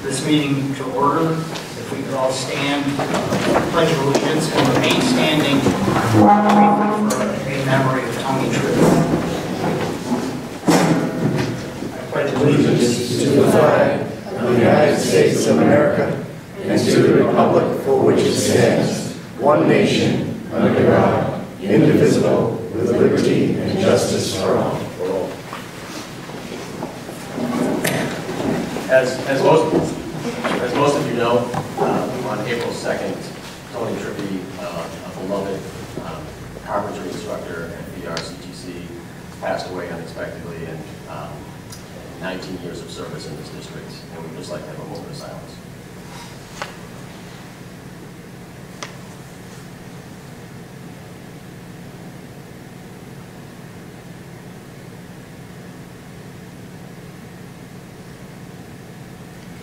this meeting to order. If we could all stand, pledge of allegiance, and remain standing for a memory of Tony Tripp. I pledge allegiance to the flag of the United States of America and to the republic for which it stands, one nation, under God, indivisible, with liberty and justice for all. As most of you know, on April 2nd, Tony Trippi, a beloved carpentry instructor at the RCTC, passed away unexpectedly, and 19 years of service in this district, and we'd just like to have a moment of silence.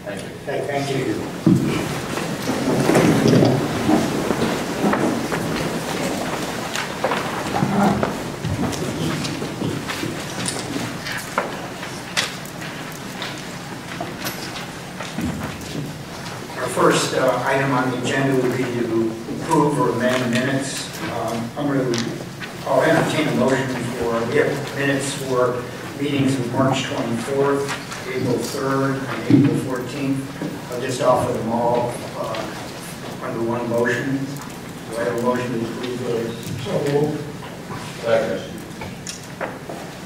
Thank you. Okay, thank you. Our first item on the agenda would be to approve or amend minutes. I'll entertain a motion for minutes for meetings of March 24th. April 3rd and April 14th. I'll just offer them all under one motion. Do I have a motion to approve those? So moved. Second.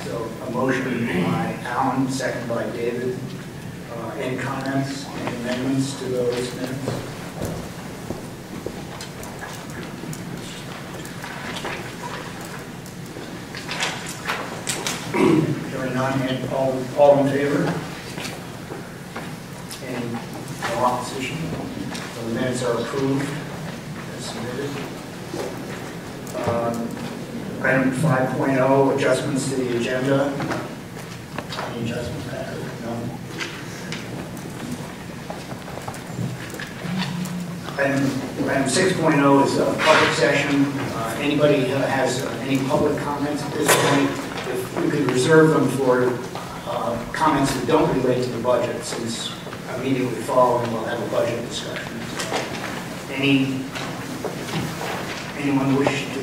So a motion by Alan, second by David. Any comments, any amendments to those minutes? Hearing none, and all in favor? No opposition. So the minutes are approved as submitted. Item 5.0, adjustments to the agenda. Any adjustments, Patrick? No. Item 6.0 is a public session. Anybody has any public comments at this point? If we could reserve them for comments that don't relate to the budget, since immediately following we'll have a budget discussion. Anyone wish to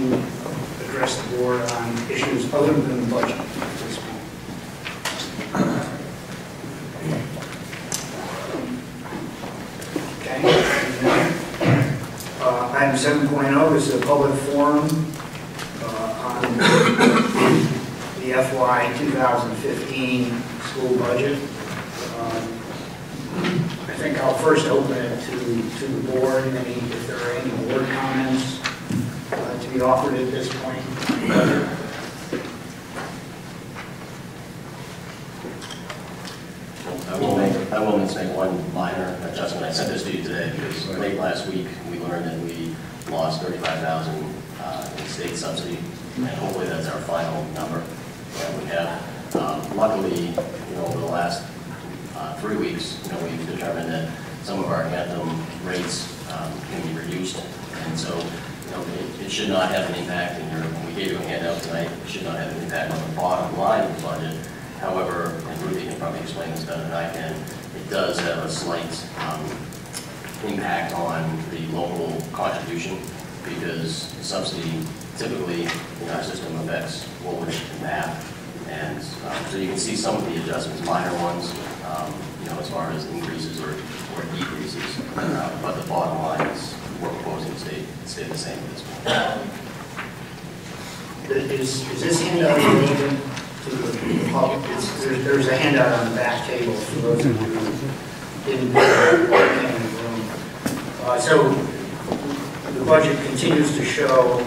address the board on issues other than the budget at this point? Okay. Item 7.0 is a public forum on the FY 2015 school budget. I think I'll first open it to the board. If there are any board comments to be offered at this point. I will just make one minor adjustment. I sent this to you today because late last week we learned that we lost $35,000 in state subsidy, and hopefully that's our final number that we have. Luckily, over the last 3 weeks, we've determined that some of our anthem rates can be reduced, and so it should not have an impact. When we gave you a handout tonight, it should not have an impact on the bottom line of the budget. However, and Ruthie can probably explain this better than I can, it does have a slight impact on the local contribution, because subsidy typically in our system affects Woolwich and Bath. And so you can see some of the adjustments, minor ones, as far as increases or decreases. But the bottom line is we're proposing to stay the same at this point. Is this handout related to the public? There's a handout on the back table for those of you who didn't get in the room. So the budget continues to show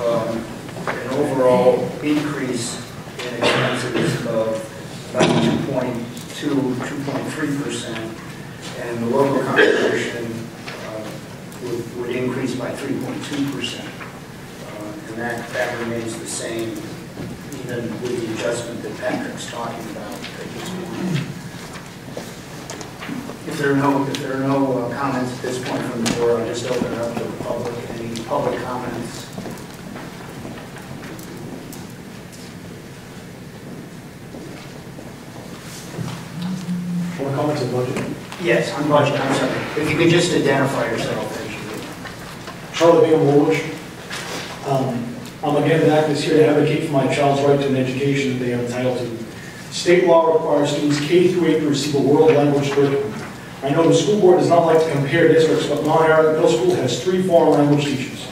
an overall increase in expenses of about 2.3%, and the local contribution would increase by 3.2%, and that remains the same even with the adjustment that Patrick's talking about at this point. If there are no comments at this point from the board, I'll just open it up to the public. Any public comments? More comments on budget? Yes, on budget, I'm sorry. If you could just identify yourself. Charlie Bingham Woolwich. I'm again back this year to advocate for my child's right to an education that they are entitled to. State law requires students K through 8 to receive a world language curriculum. I know the school board does not like to compare districts, but Mount Middle School has 3 foreign language teachers.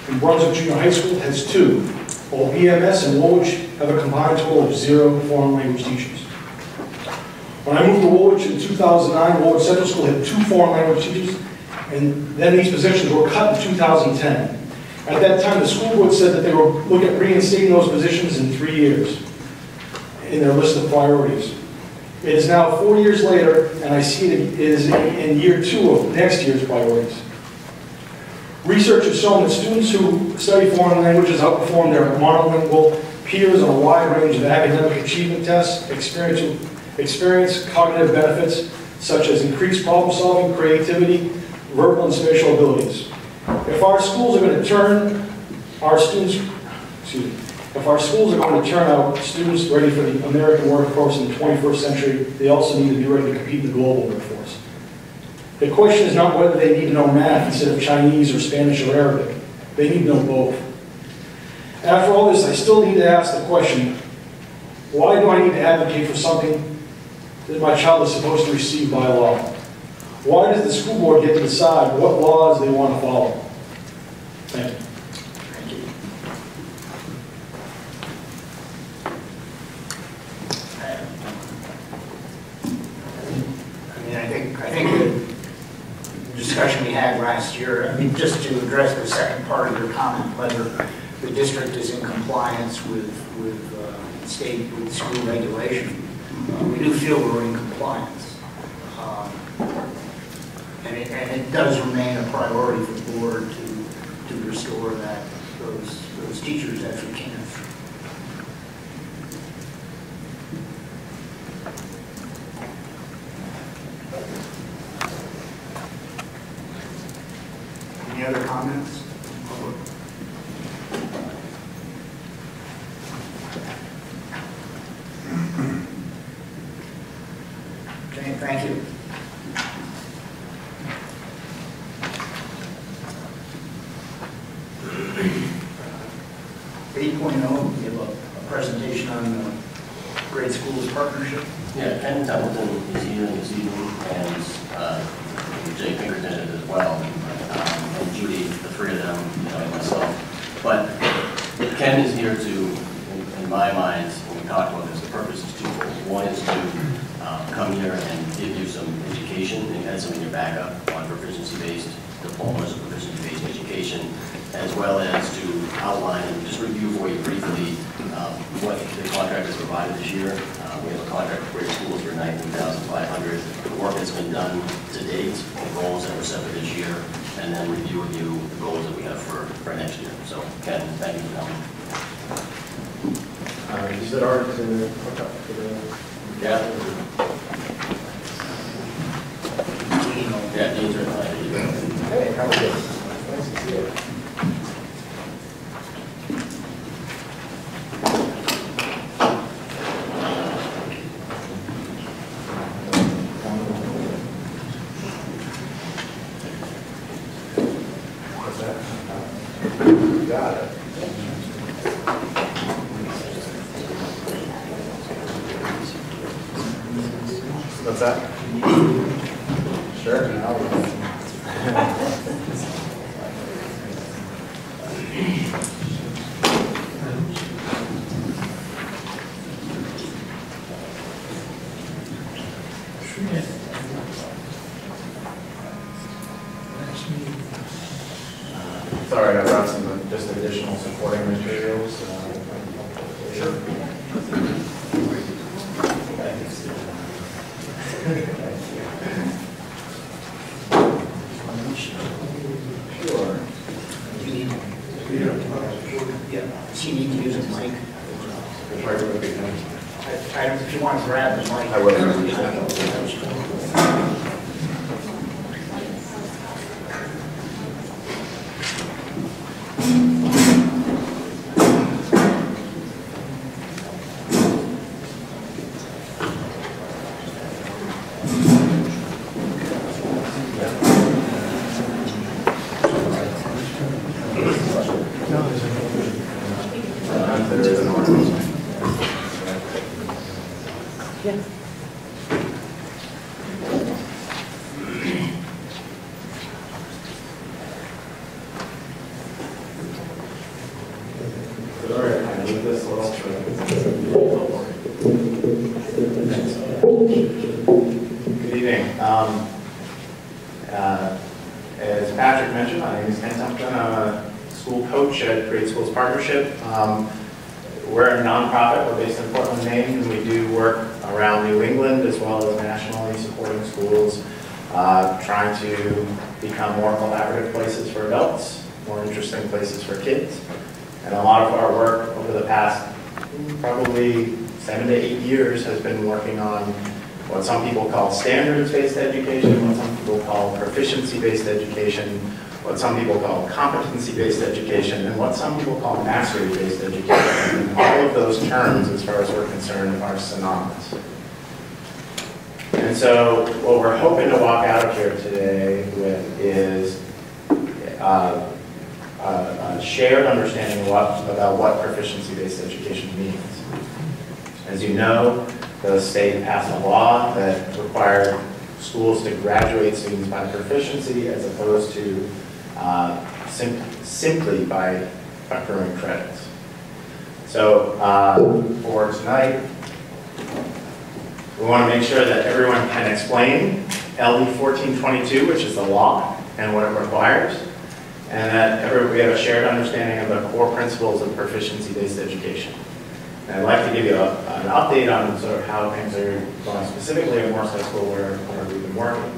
And Brunswick Junior High School has 2, while BMS and Woolwich have a combined total of 0 foreign language teachers. When I moved to Woolwich in 2009, Woolwich Central School had 2 foreign language teachers, and then these positions were cut in 2010. At that time, the school board said that they were looking at reinstating those positions in 3 years in their list of priorities. It is now 4 years later, and I see it is in year 2 of next year's priorities. Research has shown that students who study foreign languages outperform their monolingual peers on a wide range of academic achievement tests, experience cognitive benefits such as increased problem solving, creativity, verbal and spatial abilities. If our schools are going to turn our students, if our schools are going to turn out students ready for the American workforce in the 21st century, they also need to be ready to compete in the global workforce. The question is not whether they need to know math instead of Chinese or Spanish or Arabic. They need to know both. After all this, I still need to ask the question, why do I need to advocate for something that my child is supposed to receive by law? Why does the school board get to decide what laws they want to follow? Thank you. Thank you. I think the discussion we had last year, just to address the second part of your comment, whether the district is in compliance with state, with school regulation, we do feel we're in compliance. And it does remain a priority for the board to restore those teachers as we can. Any other comments? Okay, thank you. 8.0, we have a presentation on the Great Schools Partnership. Yeah, Ken Templeton is here this evening, and Jay Pinkerton as well, and Judy, the 3 of them, and myself. But Ken is here to, in my mind, when we talk about this, the purpose is twofold. One is to come here and give you some education, and you had some in your backup on proficiency-based diplomas or proficiency-based education, as well as to outline and just review for you briefly what the contract has provided this year. We have a contract with Great Schools for $19,500. The work that's been done to date, the goals that were set for this year, and then review with you the goals that we have for next year. So, Ken, thank you for coming. Is it hard to hook up for the... Yeah. Yeah, Dean's right behind you. Hey, how are you? Nice to see you. Got it. What's that? Sure. Sorry, I brought some just additional supporting materials. Sure. Sure. Do you need, yeah, does he need to use a mic? If you want to grab the mic. I will. Yes. All right, I need this little tray. Good evening. As Patrick mentioned, my name is Ken Tumpton. I'm a school coach at Great Schools Partnership. We're a nonprofit. We're based in Portland, Maine, and we do work around New England as well as nationally, supporting schools, trying to become more collaborative places for adults, more interesting places for kids. And a lot of our work over the past probably 7 to 8 years has been working on what some people call standards-based education, what some people call proficiency-based education, what some people call competency-based education, and what some people call mastery-based education. And all of those terms, as far as we're concerned, are synonymous. And so what we're hoping to walk out of here today with is a shared understanding about what proficiency-based education means. As you know, the state passed a law that required schools to graduate students by proficiency as opposed to simply by accruing credits. So for tonight, we want to make sure that everyone can explain LD 1422, which is the law and what it requires, and that we have a shared understanding of the core principles of proficiency-based education. And I'd like to give you an update on sort of how things are going specifically at Morse High School where we've been working,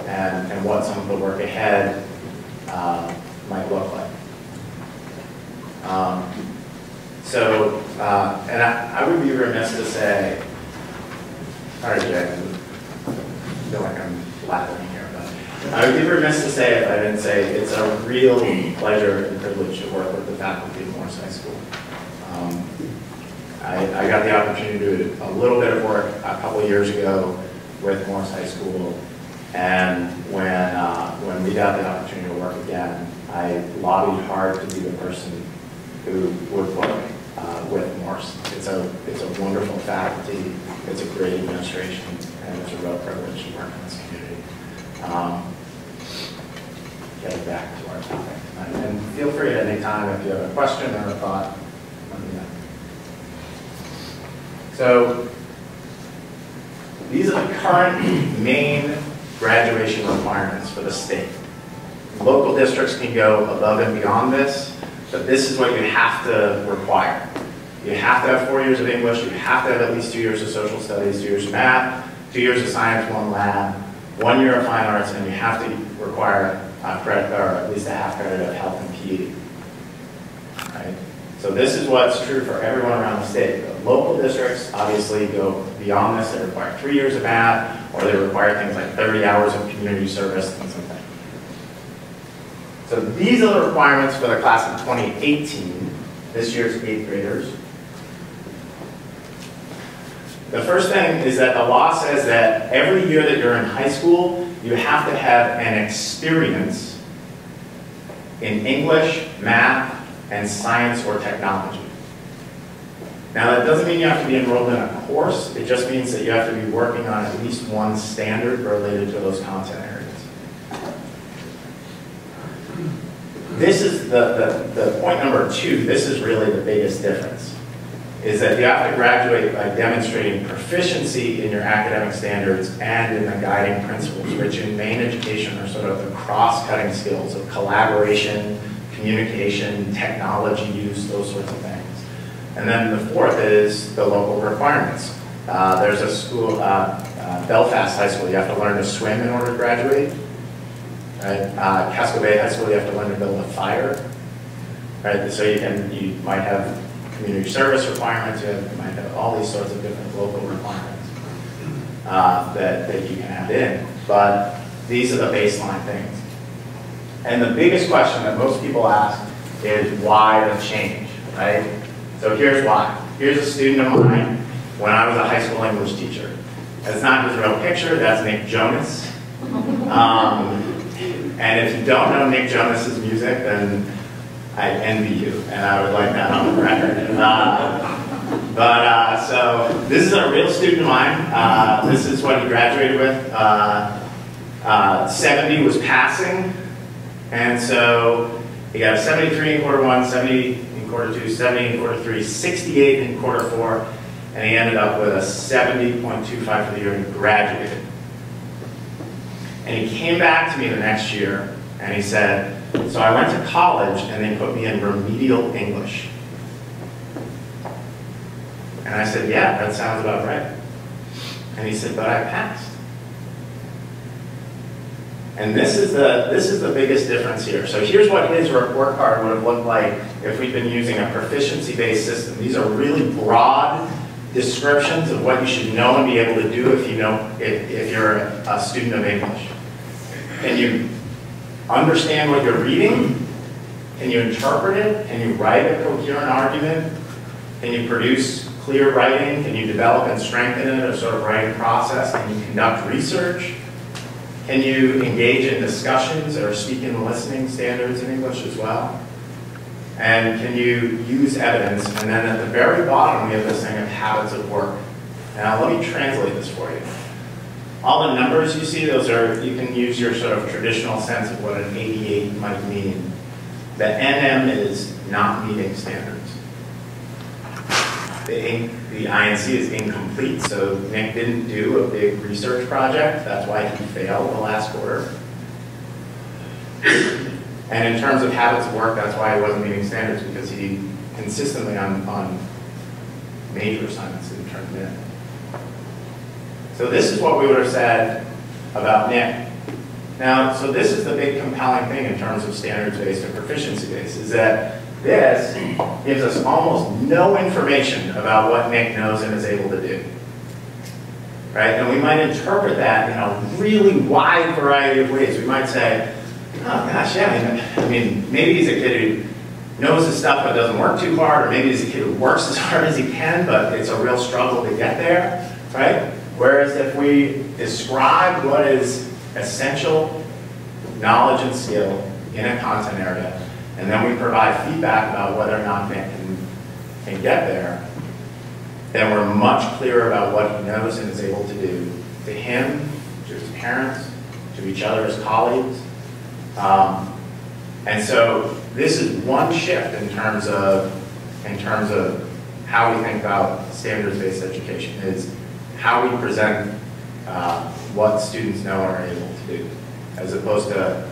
and what some of the work ahead might look like. And I would be remiss to say, sorry Jay, I feel like I'm blabbering here, but I would be remiss to say if I didn't say it's a real pleasure and privilege to work with the faculty of Morse High School. I got the opportunity to do a little bit of work a couple of years ago with Morse High School, and when we got the opportunity to work again, I lobbied hard to be the person who would work with Morse. It's a wonderful faculty, it's a great administration, and it's a real privilege to work in this community. Getting back to our topic, and feel free at any time if you have a question or a thought, let me know. So these are the current main graduation requirements for the state. Local districts can go above and beyond this, but this is what you have to require. You have to have 4 years of English, you have to have at least 2 years of social studies, 2 years of math, 2 years of science, 1 lab, 1 year of fine arts, and you have to require credit, or at least a half credit of health and PE. Right? So this is what's true for everyone around the state. The local districts obviously go beyond this. They require 3 years of math, or they require things like 30 hours of community service and something. So these are the requirements for the class of 2018, this year's 8th graders. The first thing is that the law says that every year that you're in high school, you have to have an experience in English, math, and science or technology. Now that doesn't mean you have to be enrolled in a course, it just means that you have to be working on at least one standard related to those content areas. This is the point number 2, this is really the biggest difference, is that you have to graduate by demonstrating proficiency in your academic standards and in the guiding principles, which in Maine education are sort of the cross-cutting skills of collaboration, communication, technology use, those sorts of things. And then the 4th is the local requirements. There's a school, Belfast High School, you have to learn to swim in order to graduate. Right? Casco Bay High School, you have to learn to build a fire. Right? So you might have community service requirements, you might have all these sorts of different local requirements that you can add in. But these are the baseline things. And the biggest question that most people ask is why the change, right? So here's why. Here's a student of mine when I was a high school English teacher. That's not his real picture, that's Nick Jonas. And if you don't know Nick Jonas's music, then I envy you, and I would like that on the record. But so this is a real student of mine. This is what he graduated with. 70 was passing, and so he got a 73 in quarter one, 70 in quarter two, 70 in quarter three, 68 in quarter four, and he ended up with a 70.25 for the year and graduated. And he came back to me the next year, and he said, so I went to college, and they put me in remedial English. And I said, yeah, that sounds about right. And he said, but I passed. And this is the biggest difference here. So here's what his report card would have looked like if we'd been using a proficiency-based system. These are really broad descriptions of what you should know and be able to do if you're a student of English. Can you understand what you're reading? Can you interpret it? Can you write a coherent argument? Can you produce clear writing? Can you develop and strengthen it, a sort of writing process? Can you conduct research? Can you engage in discussions or speaking and listening standards in English as well? And can you use evidence? And then at the very bottom, we have this thing of habits of work. Now, let me translate this for you. All the numbers you see, those are, you can use your sort of traditional sense of what an 88 might mean. The NM is not meeting standards. The INC is incomplete, so Nick didn't do a big research project. That's why he failed the last quarter. And in terms of habits of work, that's why he wasn't meeting standards, because he consistently on major assignments didn't turn them in. So this is what we would have said about Nick. Now, so this is the big compelling thing in terms of standards-based and proficiency-based, is that this gives us almost no information about what Nick knows and is able to do. Right? And we might interpret that in a really wide variety of ways. We might say, oh gosh, yeah, I mean, maybe he's a kid who knows his stuff but doesn't work too hard, or maybe he's a kid who works as hard as he can, but it's a real struggle to get there, right? Whereas if we describe what is essential knowledge and skill in a content area, and then we provide feedback about whether or not Nick can get there, then we're much clearer about what he knows and is able to do to him, to his parents, to each other as colleagues. And so this is one shift in terms of how we think about standards-based education, is how we present what students know and are able to do, as opposed to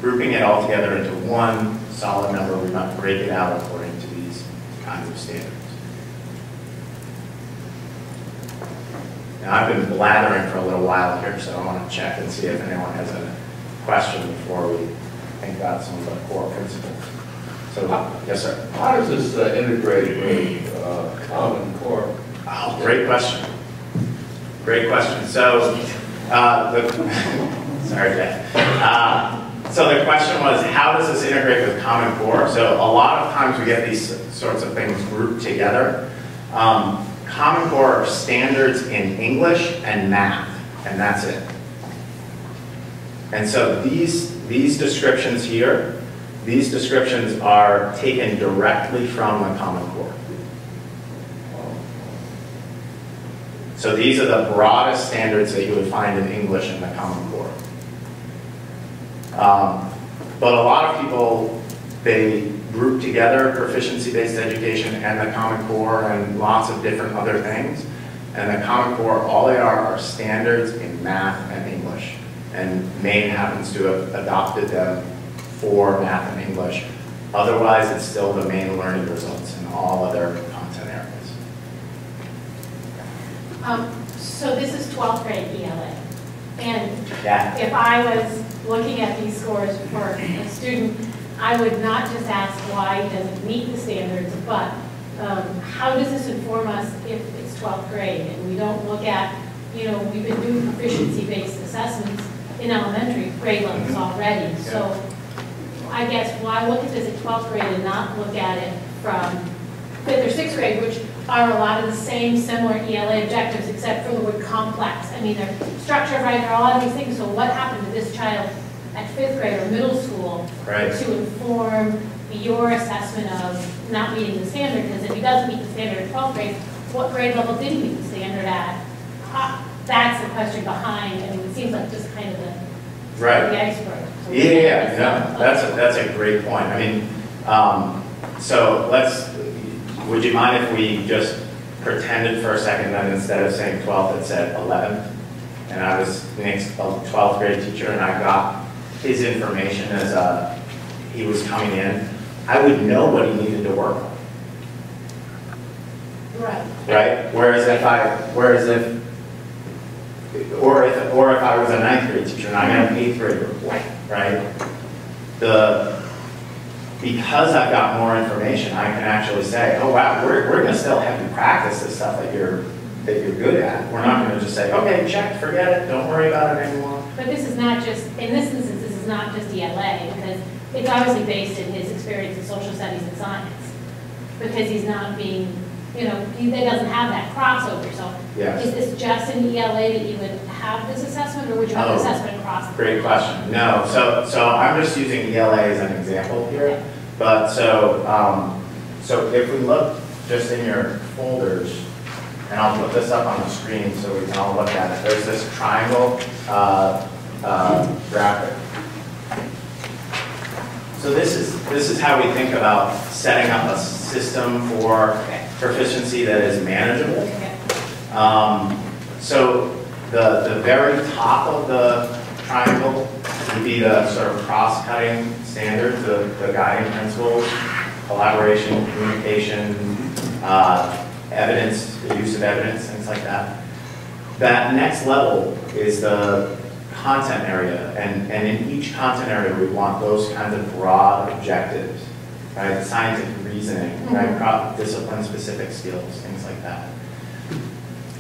grouping it all together into one solid number. We might break it out according to these kinds of standards. Now, I've been blathering for a little while here, so I want to check and see if anyone has a question before we think about some of the core principles. So, yes, sir. How does this integrate with Common Core? Oh, great question. Great question. So, sorry, Jeff. So the question was, how does this integrate with Common Core? So a lot of times we get these sorts of things grouped together. Common Core are standards in English and math, and that's it. And so these descriptions here, these descriptions are taken directly from the Common Core. So these are the broadest standards that you would find in English in the Common Core. But a lot of people, they group together proficiency-based education and the Common Core and lots of different other things. And the Common Core, all they are standards in math and English. And Maine happens to have adopted them for math and English. Otherwise, it's still the main learning results in all other content areas. So this is 12th grade ELA. And Yeah. if I was looking at these scores for a student, I would not just ask why he doesn't meet the standards, but how does this inform us if it's 12th grade? And we don't look at, we've been doing proficiency-based assessments in elementary grade levels already. So I guess why look at this at 12th grade and not look at it from 5th or 6th grade, which are a lot of the same similar ELA objectives, except for the word complex. I mean, they're structured right, there are a lot of these things. So what happened to this child at 5th grade or middle school Right. to inform your assessment of not meeting the standard, because if he doesn't meet the standard at 12th grade, what grade level did he meet the standard at? That's the question behind, I mean, it seems like just kind of the iceberg. So Yeah, no, that's a great point. I mean, so would you mind if we just pretended for a second that instead of saying 12th, it said 11th? And I was Nick's 12th grade teacher, and I got his information as he was coming in. I would know what he needed to work on. Right? Whereas if I was a 9th grade teacher and I got an 8th grade report, right? Because I've got more information, I can actually say, oh wow, we're going to still have you practice this stuff that you're good at. We're not going to just say, okay, check, forget it, don't worry about it anymore. But this is not just, in this instance, this is not just ELA, because it's obviously based in his experience in social studies and science. Because he's not being, he doesn't have that crossover. So Yes. Is this just in ELA that you would have this assessment, or would you have an assessment across the Great question. No, so I'm just using ELA as an example here. Okay. But so if we look just in your folders, and I'll put this up on the screen so we can all look at it. There's this triangle graphic. So this is how we think about setting up a system for proficiency that is manageable. So the very top of the triangle would be the sort of cross-cutting standards, the guiding principles, collaboration, communication, evidence, the use of evidence, things like that. That next level is the content area, and in each content area we want those kinds of broad objectives, right? Scientific reasoning, right? Discipline-specific skills, things like that.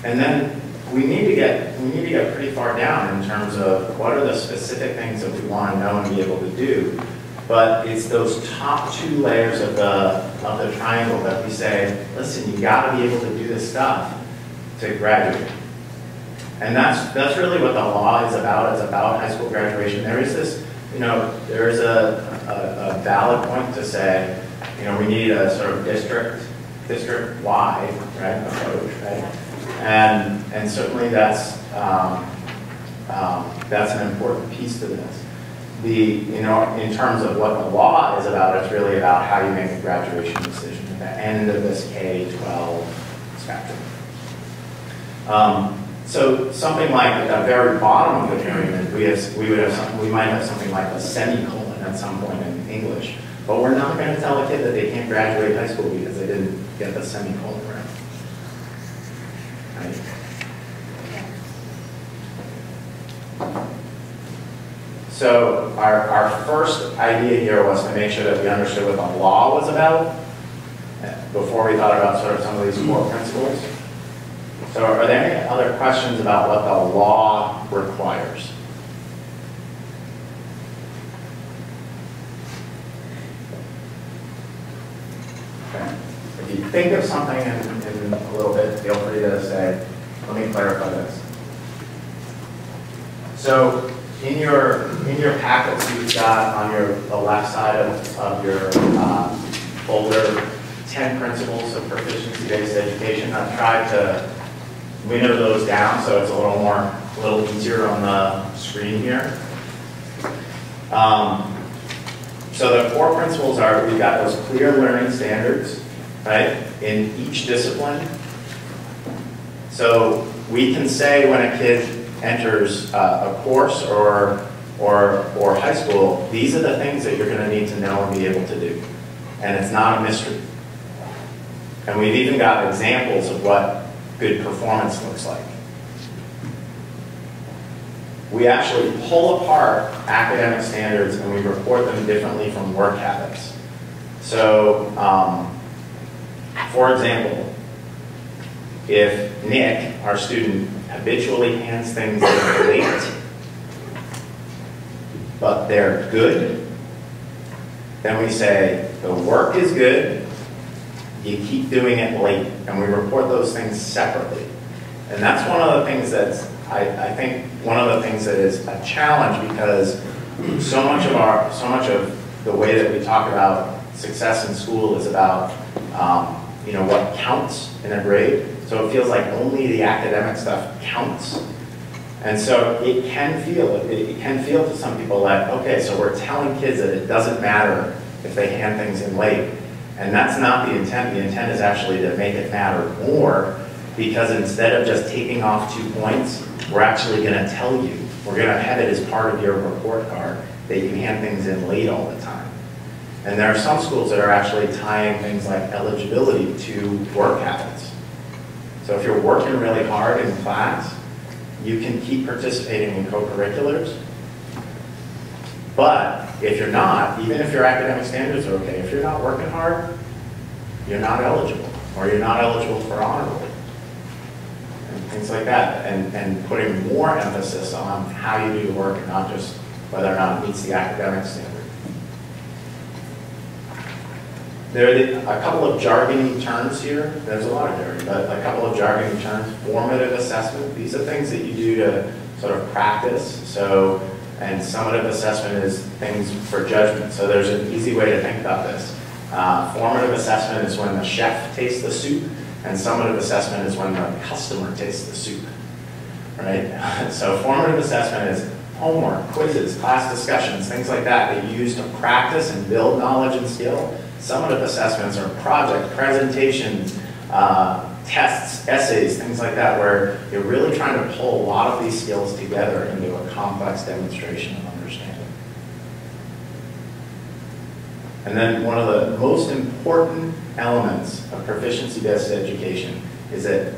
And then we need to get pretty far down in terms of what are the specific things that we want to know and be able to do. But it's those top two layers of the triangle that we say, listen, you got to be able to do this stuff to graduate. And that's really what the law is about. It's about high school graduation. There is this, there is a valid point to say, we need a sort of district-wide, right, approach, right? And certainly that's an important piece to this. In terms of what the law is about, it's really about how you make a graduation decision at the end of this K-12 spectrum. So something like at the very bottom of the pyramid, we might have something like a semicolon at some point in English, but we're not going to tell a kid that they can't graduate high school because they didn't get the semicolon right. Right? So our first idea here was to make sure that we understood what the law was about before we thought about sort of some of these core principles. So are there any other questions about what the law requires? Okay. If you think of something in a little bit, feel free to say, let me clarify this. So in your packets, you've got on the left side of your folder 10 principles of proficiency-based education. I've tried to winnow those down so it's a little easier on the screen here. So the core principles are, we've got those clear learning standards, right, in each discipline. So we can say when a kid enters a course or high school, these are the things that you're going to need to know and be able to do. And it's not a mystery. And we've even got examples of what good performance looks like. We actually pull apart academic standards and we report them differently from work habits. So, for example, if Nick, our student, habitually hands things in late, but they're good, then we say the work is good, you keep doing it late, and we report those things separately. And that's one of the things that's, I think, one of the things that is a challenge because so much of the way that we talk about success in school is about, you know, what counts in a grade. So it feels like only the academic stuff counts. And so it can feel to some people like, okay, so we're telling kids that it doesn't matter if they hand things in late. And that's not the intent. The intent is actually to make it matter more, because instead of just taking off 2 points, we're actually going to tell you, we're going to have it as part of your report card that you hand things in late all the time. And there are some schools that are actually tying things like eligibility to work habits. So if you're working really hard in class, you can keep participating in co-curriculars. But if you're not, even if your academic standards are okay, if you're not working hard, you're not eligible, or you're not eligible for honor roll, and things like that. And putting more emphasis on how you do the work and not just whether or not it meets the academic standard. There are a couple of jargony terms here. There's a lot of jargon, but a couple of jargony terms. Formative assessment. These are things that you do to sort of practice. So, and summative assessment is things for judgment. So there's an easy way to think about this. Formative assessment is when the chef tastes the soup, and summative assessment is when the customer tastes the soup, right? So formative assessment is homework, quizzes, class discussions, things like that that you use to practice and build knowledge and skill. Summative assessments are project, presentations, tests, essays, things like that, where you're really trying to pull a lot of these skills together into a complex demonstration of understanding. And then one of the most important elements of proficiency-based education is that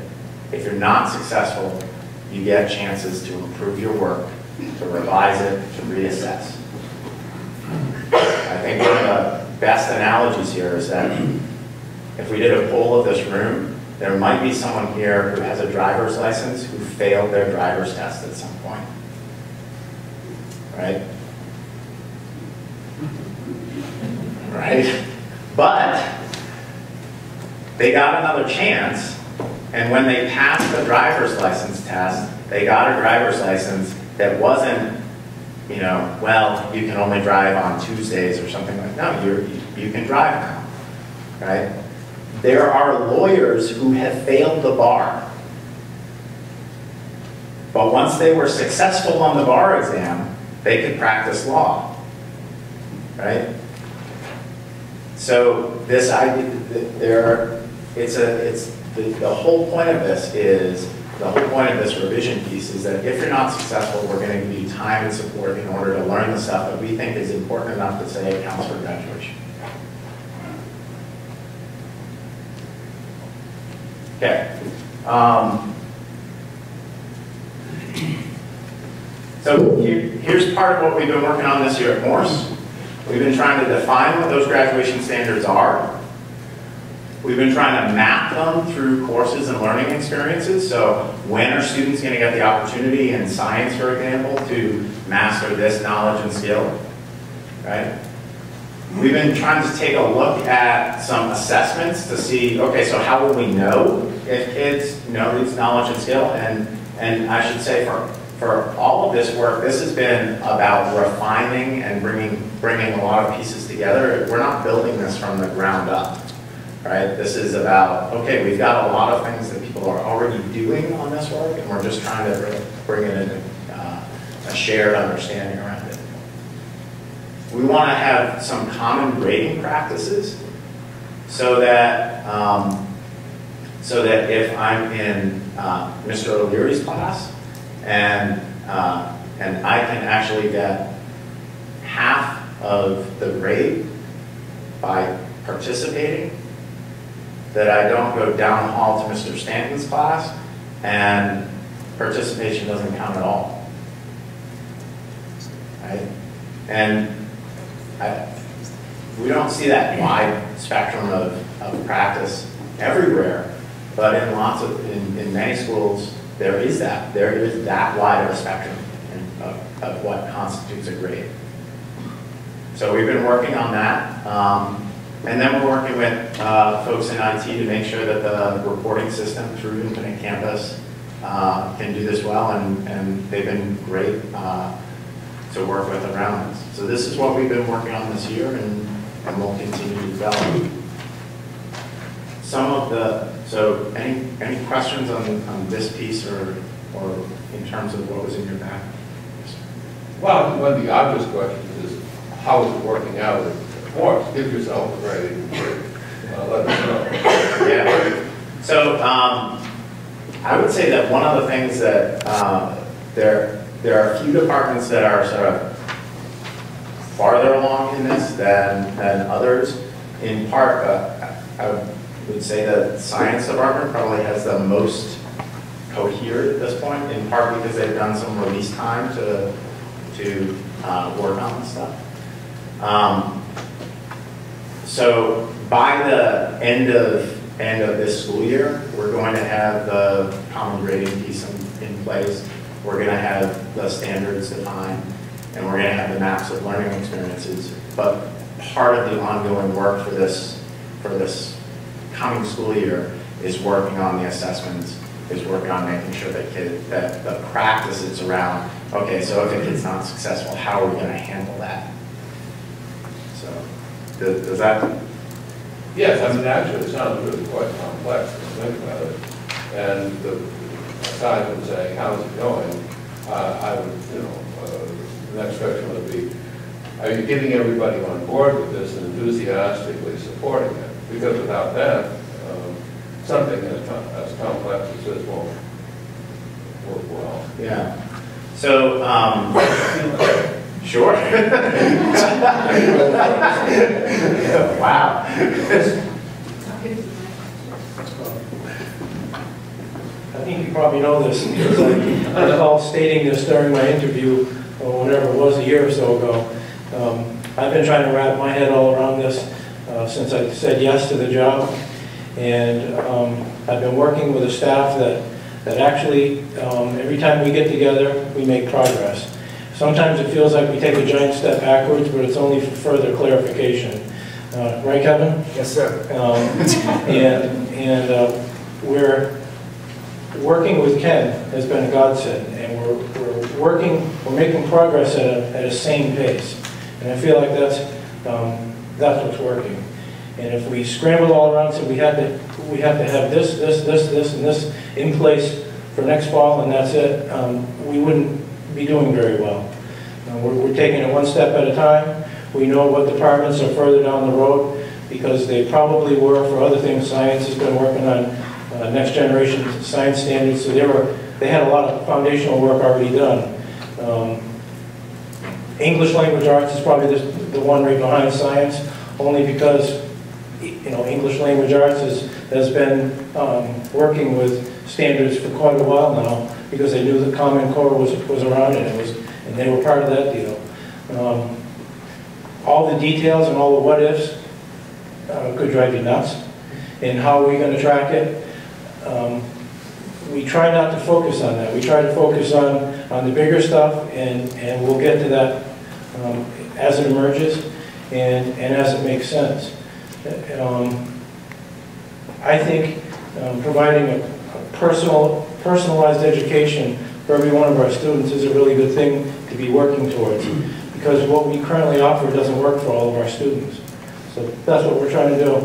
if you're not successful, you get chances to improve your work, to revise it, to reassess. I think one of the best analogies here is that if we did a poll of this room, there might be someone here who has a driver's license who failed their driver's test at some point, right? Right? But they got another chance, and when they passed the driver's license test, they got a driver's license that wasn't, you know, well, you can only drive on Tuesdays or something like that. No, you can drive now, right? There are lawyers who have failed the bar. But once they were successful on the bar exam, they could practice law, right? So this idea, the whole point of this is, the whole point of this revision piece is that if you're not successful, we're going to give you time and support in order to learn the stuff that we think is important enough to say it counts for graduation. Okay. So here's part of what we've been working on this year at Morse. We've been trying to define what those graduation standards are. We've been trying to map them through courses and learning experiences. So when are students going to get the opportunity in science, for example, to master this knowledge and skill, right? We've been trying to take a look at some assessments to see, okay, so how will we know if kids know this knowledge and skill? And I should say for all of this work, this has been about refining and bringing a lot of pieces together. We're not building this from the ground up, right? This is about, okay, we've got a lot of things that people are already doing on this work, and we're just trying to bring it into a shared understanding around it. We want to have some common grading practices so that if I'm in Mr. O'Leary's class and I can actually get half of the grade by participating, that I don't go down the hall to Mr. Stanton's class and participation doesn't count at all, right? And we don't see that wide spectrum of practice everywhere, but in many schools there is that wide of a spectrum of what constitutes a grade. So we've been working on that, and then we're working with folks in IT to make sure that the reporting system through Infinite Campus can do this well, and they've been great to work with around this. So this is what we've been working on this year, and and we'll continue to develop. So any questions on this piece or in terms of what was in your back? Well, one of the obvious questions is, how is it working out? Of course, give yourself a grade. Let us know. Yeah. So I would say that one of the things that there are a few departments that are sort of farther along in this than others. In part, I would say that the science department probably has the most cohered at this point, in part because they've done some release time to work on this stuff. So by the end of this school year, we're going to have the common grading piece in place. We're going to have the standards defined, and we're going to have the maps of learning experiences. But part of the ongoing work for this coming school year is working on the assessments, is working on making sure that the practices around, okay, so if a kid's not successful, how are we going to handle that? So, does that? Yes, I mean, actually, it sounds really quite complex when you think about it. And aside from saying, how's it going, I would, the next question would be, are you getting everybody on board with this and enthusiastically supporting it? Because without that, something as complex as this won't work well. Yeah. So, sure. Wow. I think you probably know this, because I recall stating this during my interview, or whatever it was, a year or so ago. I've been trying to wrap my head all around this since I said yes to the job. And I've been working with a staff that actually, every time we get together, we make progress. Sometimes it feels like we take a giant step backwards, but it's only for further clarification. Right, Kevin? Yes, sir. We're working with Ken has been a godsend, and we're making progress at a sane pace. And I feel like that's what's working. And if we scrambled all around and said we have to have this, and this in place for next fall, and that's it, we wouldn't be doing very well. We're taking it one step at a time. We know what departments are further down the road, because they probably were for other things. Science has been working on next generation science standards, so they had a lot of foundational work already done. English language arts is probably the one right behind science, only because English language arts has been working with standards for quite a while now, because they knew the Common Core was around it, and they were part of that deal. All the details and all the what ifs could drive you nuts. And how are we going to track it? We try not to focus on that. We try to focus on the bigger stuff, and we'll get to that as it emerges and as it makes sense. I think providing a personalized education for every one of our students is a really good thing to be working towards, because what we currently offer doesn't work for all of our students. So that's what we're trying to do,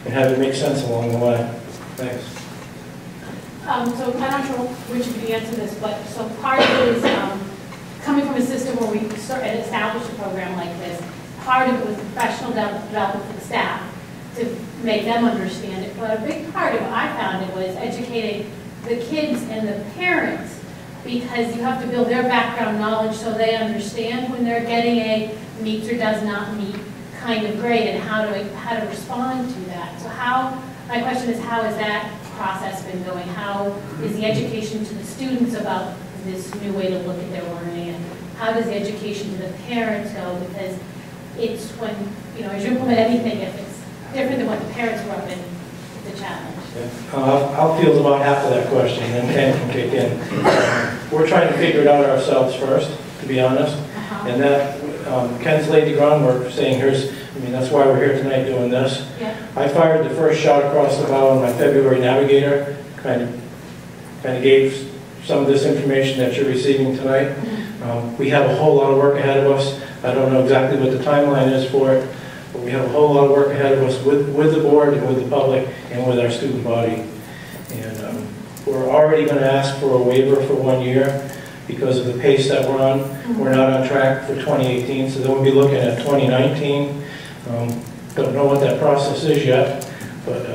and have it make sense along the way. Thanks. So I'm not sure which of you answer this, but so part of it is coming from a system where we established a program like this. Part of it was professional development for the staff to make them understand it, but a big part of what I found it was educating the kids and the parents, because you have to build their background knowledge so they understand when they're getting a meets or does not meet kind of grade, and how to respond to that. So my question is, how has that process been going? How is the education to the students about this new way to look at their learning, and how does the education to the parents go? Because it's when, as you implement anything, if it's different than what the parents grew up in, it's a challenge. I'll field about half of that question, and then Ken can kick in. We're trying to figure it out ourselves first, to be honest. And that Ken's laid the groundwork, saying that's why we're here tonight doing this. Yeah. I fired the first shot across the bow in my February Navigator, kind of gave some of this information that you're receiving tonight. We have a whole lot of work ahead of us. I don't know exactly what the timeline is for it, but we have a whole lot of work ahead of us with the board and with the public and with our student body. And we're already going to ask for a waiver for 1 year because of the pace that we're on. We're not on track for 2018, so then we'll be looking at 2019. Don't know what that process is yet, but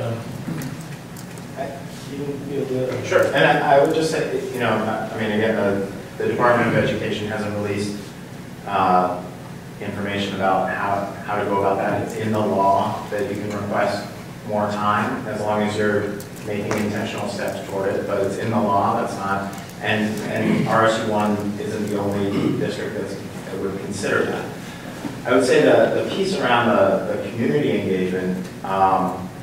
Sure, and I would just say, you know, I mean, again, the Department of Education hasn't released information about how to go about that. It's in the law that you can request more time as long as you're making intentional steps toward it, but it's in the law. That's not, and RSU1 isn't the only district that would consider that. I would say the piece around the community engagement,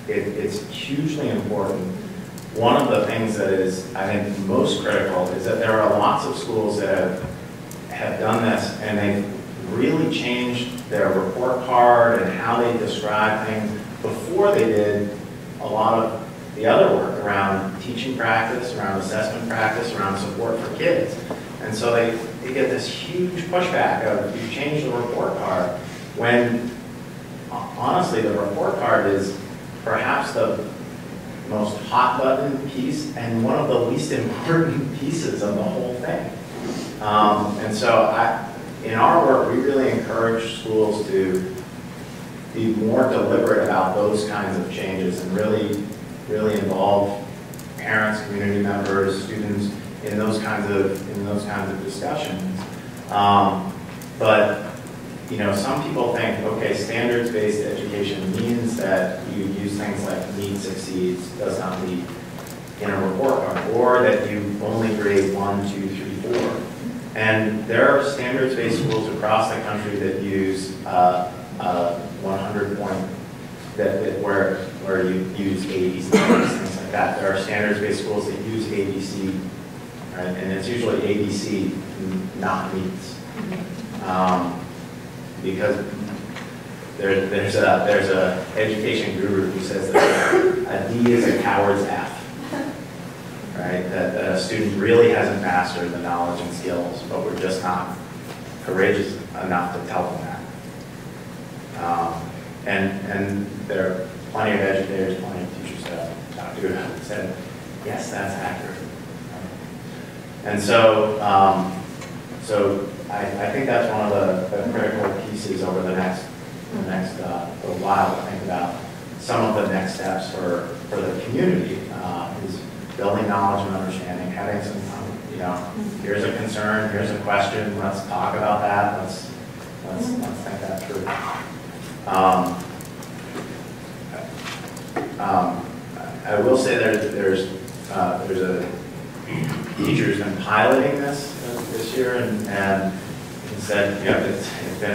it's hugely important. One of the things that is, I think, most critical is that there are lots of schools that have done this, and they've really changed their report card and how they describe things before they did a lot of the other work around teaching practice, around assessment practice, around support for kids. And so they get this huge pushback of, you change the report card, when honestly the report card is perhaps the most hot button piece and one of the least important pieces of the whole thing. And so in our work, we really encourage schools to be more deliberate about those kinds of changes and really involve parents, community members, students in those kinds of discussions. But you know, some people think, okay, standards-based education means that you use things like needs, exceeds, does not meet in a report card, or that you only grade 1, 2, 3, 4. And there are standards-based schools across the country that use 100 point, where you use 80s, things like that. There are standards-based schools that use ABC, right? And it's usually ABC, not needs. Because there's a education guru who says that a D is a coward's F, right? That a student really hasn't mastered the knowledge and skills, but we're just not courageous enough to tell them that. And there are plenty of educators, plenty of teachers that I've talked to have said, yes, that's accurate. And so, I think that's one of the critical pieces over the next little while to think about some of the next steps for the community is building knowledge and understanding, having some, you know, here's a concern, here's a question, let's talk about that, let's think that through. I will say there's a teacher who's been piloting this year and said, you know, it's been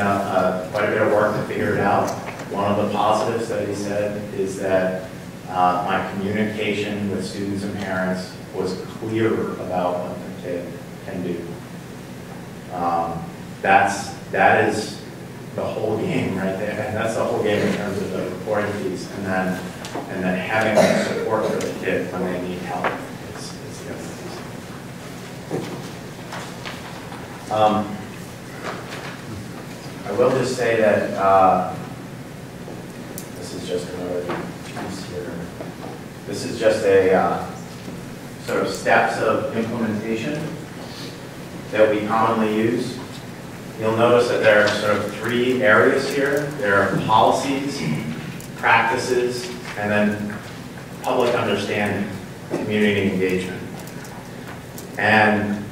quite a bit of work to figure it out. One of the positives that he said is that my communication with students and parents was clearer about what the kid can do. That is the whole game right there, and that's the whole game in terms of the reporting piece, and then having support for the kid when they need help is the other piece. I will just say that this is just another piece here. This is just a sort of steps of implementation that we commonly use. You'll notice that there are sort of 3 areas here. There are policies, practices, and then public understanding, community engagement. And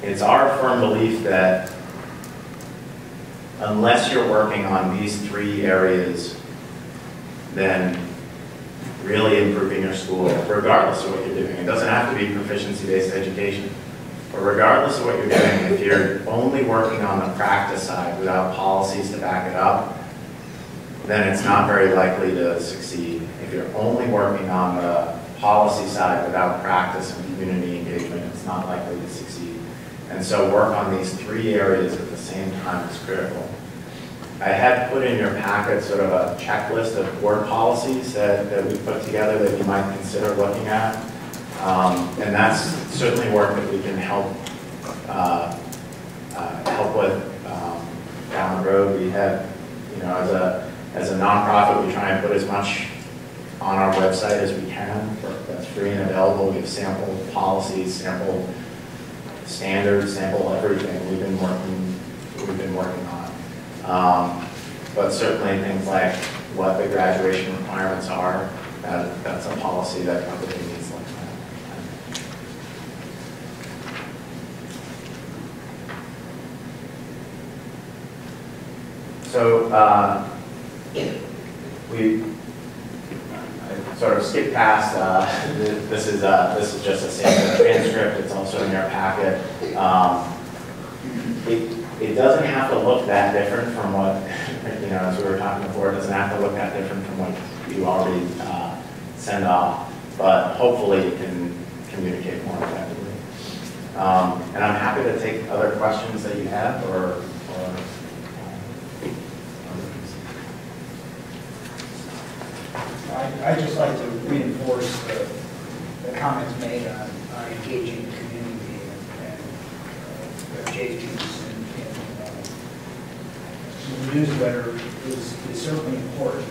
it's our firm belief that unless you're working on these 3 areas, then really improving your school, regardless of what you're doing. It doesn't have to be proficiency-based education. But regardless of what you're doing, if you're only working on the practice side without policies to back it up, then it's not very likely to succeed. If you're only working on the policy side without practice and community engagement, it's not likely to succeed. And so work on these 3 areas at the same time is critical. I had put in your packet sort of a checklist of board policies that we put together that you might consider looking at. And that's certainly work that we can help with down the road. We have, You know, as a nonprofit, we try and put as much on our website as we can. That's free and available. We have sample policies, sample standards, sample everything we've been working on. But certainly things like what the graduation requirements are, that's a policy that company needs to look at. So I sort of skipped past, this is just a sample transcript, it's also in your packet. It doesn't have to look that different from what, you know, as we were talking before, it doesn't have to look that different from what you already send off, but hopefully it can communicate more effectively. And I'm happy to take other questions that you have, or I'd just like to reinforce the comments made on engaging the community and JPs and the newsletter is certainly important,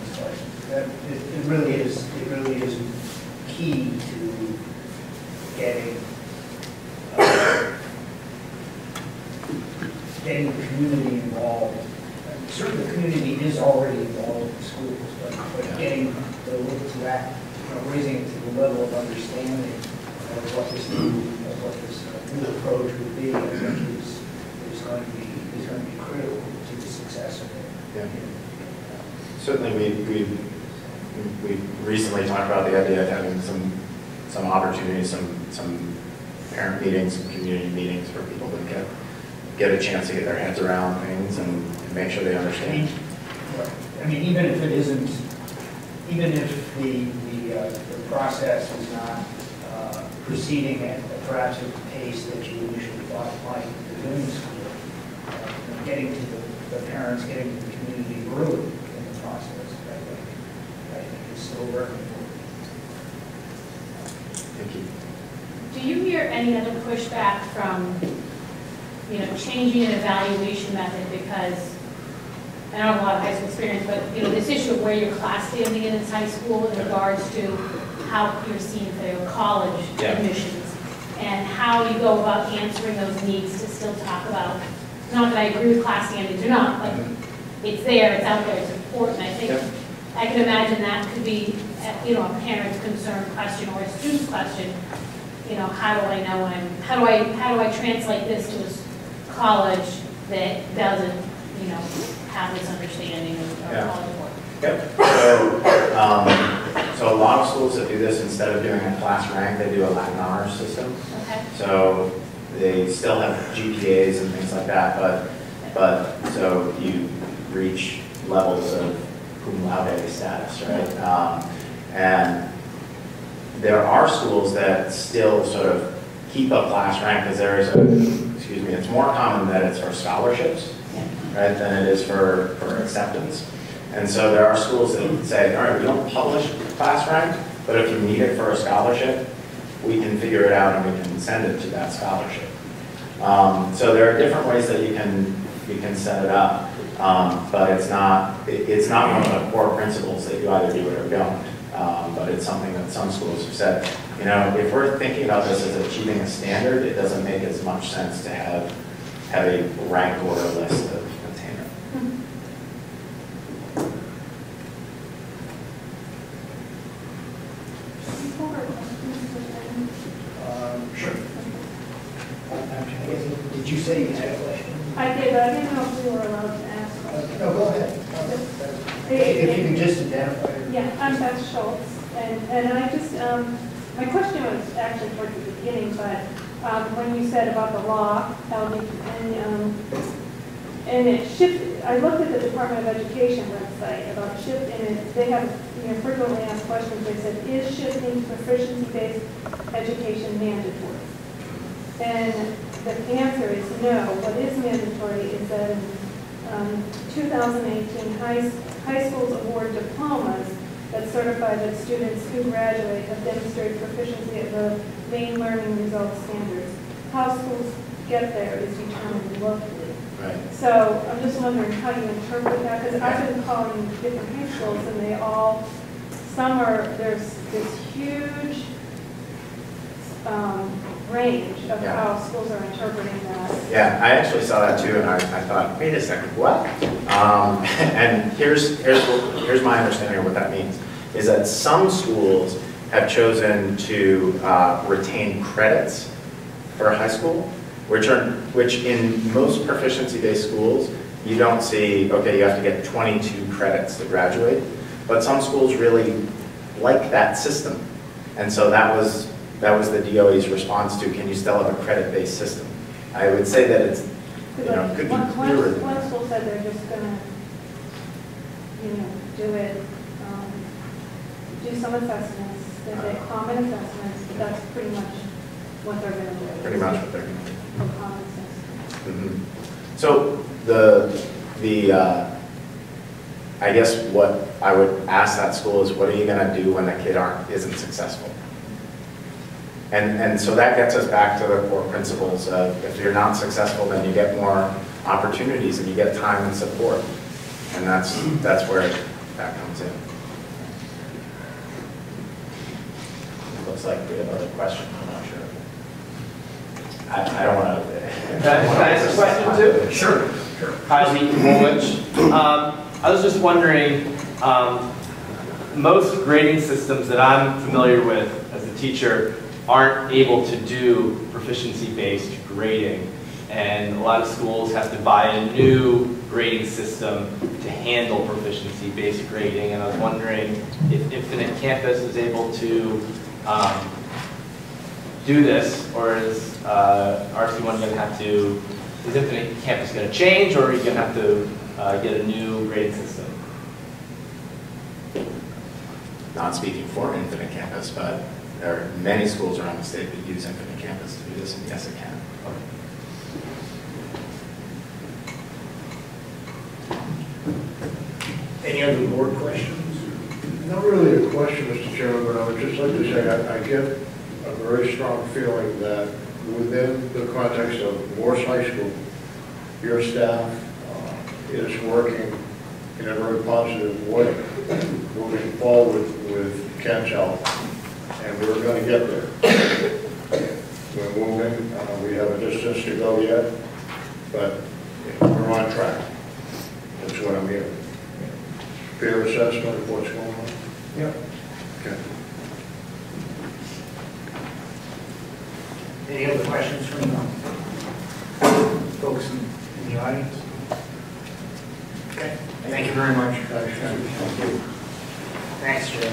but it really is key to getting the community involved. Certainly the community is already involved in schools, but getting to that, raising it to the level of understanding of what this new approach would be, I think is going to be critical to the success of it. Yeah. Certainly, we recently talked about the idea of having some opportunities, some parent meetings, some community meetings for people to get a chance to get their heads around things and make sure they understand. I mean, even if it isn't, even if the process is not proceeding at perhaps at the pace that you initially thought it might at the doing school, getting to the parents, getting to the community early in the process, I think is still very important. Thank you. Do you hear any other pushback from, changing an evaluation method? Because I don't have a lot of high school experience, but this issue of where your class standing in high school in regards to how you're seen for your college admissions and how you go about answering those needs to still talk about, not that I agree with class standings or not, but it's there, it's out there, it's important. I think I can imagine that could be a parent's concern question or a student's question. How do I know how do I translate this to a college that doesn't have this understanding of college work? Yep. So a lot of schools that do this, instead of doing a class rank, they do a Latin honors system. Okay. So they still have GPAs and things like that, but so you reach levels of cum laude status, right? And there are schools that still sort of keep a class rank because there is it's more common that it's for scholarships, right, than it is for acceptance. And so there are schools that say, all right, we don't publish class rank, but if you need it for a scholarship, we can figure it out and we can send it to that scholarship. So there are different ways that you can set it up, but it's not one of the core principles that you either do it or don't. But it's something that some schools have said, if we're thinking about this as achieving a standard, it doesn't make as much sense to have a rank order list of attainment. Sure. Did you say you had a question? I did, but I didn't know if we were allowed to ask. No, go ahead. If you can just identify. Yeah, I'm Beth Schultz, and I just, my question was actually towards the beginning, but when you said about the law, and it shifted, I looked at the Department of Education website about shift, and they have frequently asked questions. They said, is shifting to proficiency-based education mandatory? And the answer is no. What is mandatory is that in 2018, high schools award diplomas that certify that students who graduate have demonstrated proficiency at the main learning results standards. How schools get there is determined locally. Right. So I'm just wondering how you interpret that, because I've been calling different high schools and they all, there's this huge range of how schools are interpreting that. Yeah, I actually saw that too, and I thought, wait a second, what? And here's my understanding of what that means, is that some schools have chosen to retain credits for high school, which in most proficiency-based schools, you don't see, okay, you have to get 22 credits to graduate, but some schools really like that system. And so that was the DOE's response to, can you still have a credit-based system? I would say that it's, could be clearer. One school said they're just gonna, do some assessments, they're common assessments, but that's pretty much what they're gonna do. Pretty much what they're going to do. For common assessments. Mm-hmm. So I guess what I would ask that school is, what are you going to do when the kid isn't successful? And so that gets us back to the core principles of, if you're not successful, then you get more opportunities and you get time and support. And that's where that comes in. Looks like we have another question, I'm not sure. I don't want to. Can I ask a question too? Sure. Hi, Lee Woolwich. I was just wondering, most grading systems that I'm familiar with as a teacher aren't able to do proficiency-based grading. And a lot of schools have to buy a new grading system to handle proficiency-based grading. And I was wondering if Infinite Campus is able to do this, or is RSU1 going to have to, is Infinite Campus going to change, or are you going to have to get a new grading system? Not speaking for Infinite Campus, but there are many schools around the state that use Infinite Campus to do this, and yes, it can. Any other board questions? Not really a question, Mr. Chairman, but I would just like to say I get a very strong feeling that within the context of Morse High School, your staff is working in a very positive way, moving forward with Ken's help, and we're going to get there. We're moving. We have a distance to go yet, but we're on track. That's what I'm hearing. Fair assessment of what's going on? Yeah. Okay. Any other questions from the folks in the audience? Okay. Thank you very much. Thank you. Thanks, Jay.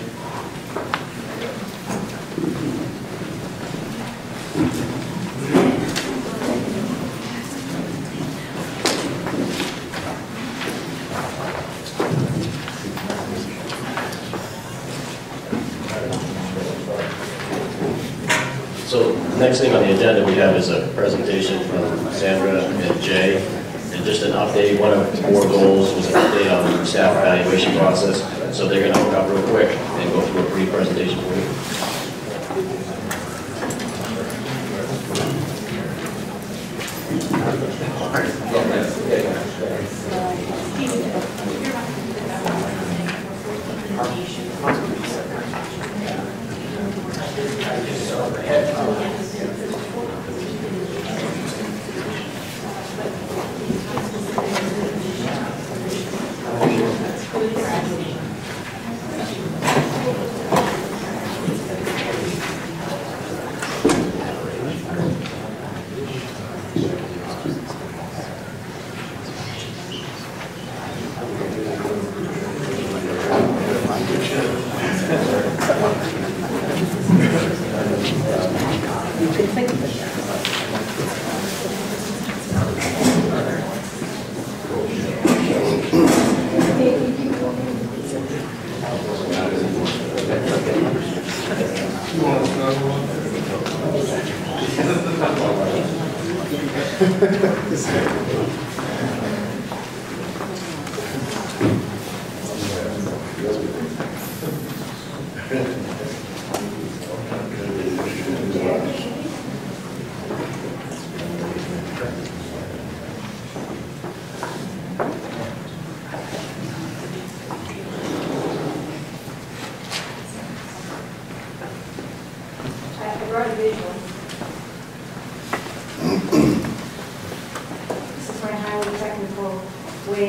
So next thing on the agenda we have is a presentation from Sandra and Jay, and just an update. One of 4 goals was an update on the staff evaluation process. So they're going to hook up real quick and go through a brief presentation for you.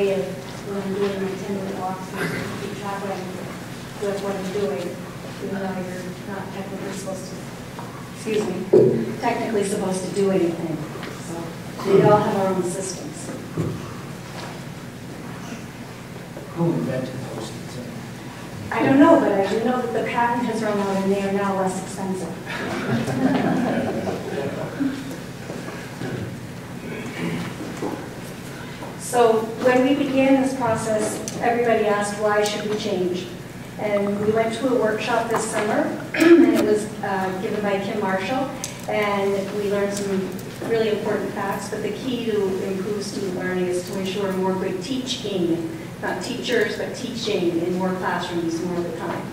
way of, when I'm doing my 10-minute walks, to keep track with what I'm doing, even though you're not technically supposed to, technically supposed to do anything. So we all have our own systems. Who invented Post-its? I don't know, but I do know that the patent has run out and they are now less expensive. So when we began this process, everybody asked, why should we change? And we went to a workshop this summer, and it was given by Kim Marshall, and we learned some really important facts, but the key to improve student learning is to ensure more good teaching, not teachers, but teaching in more classrooms more of the time.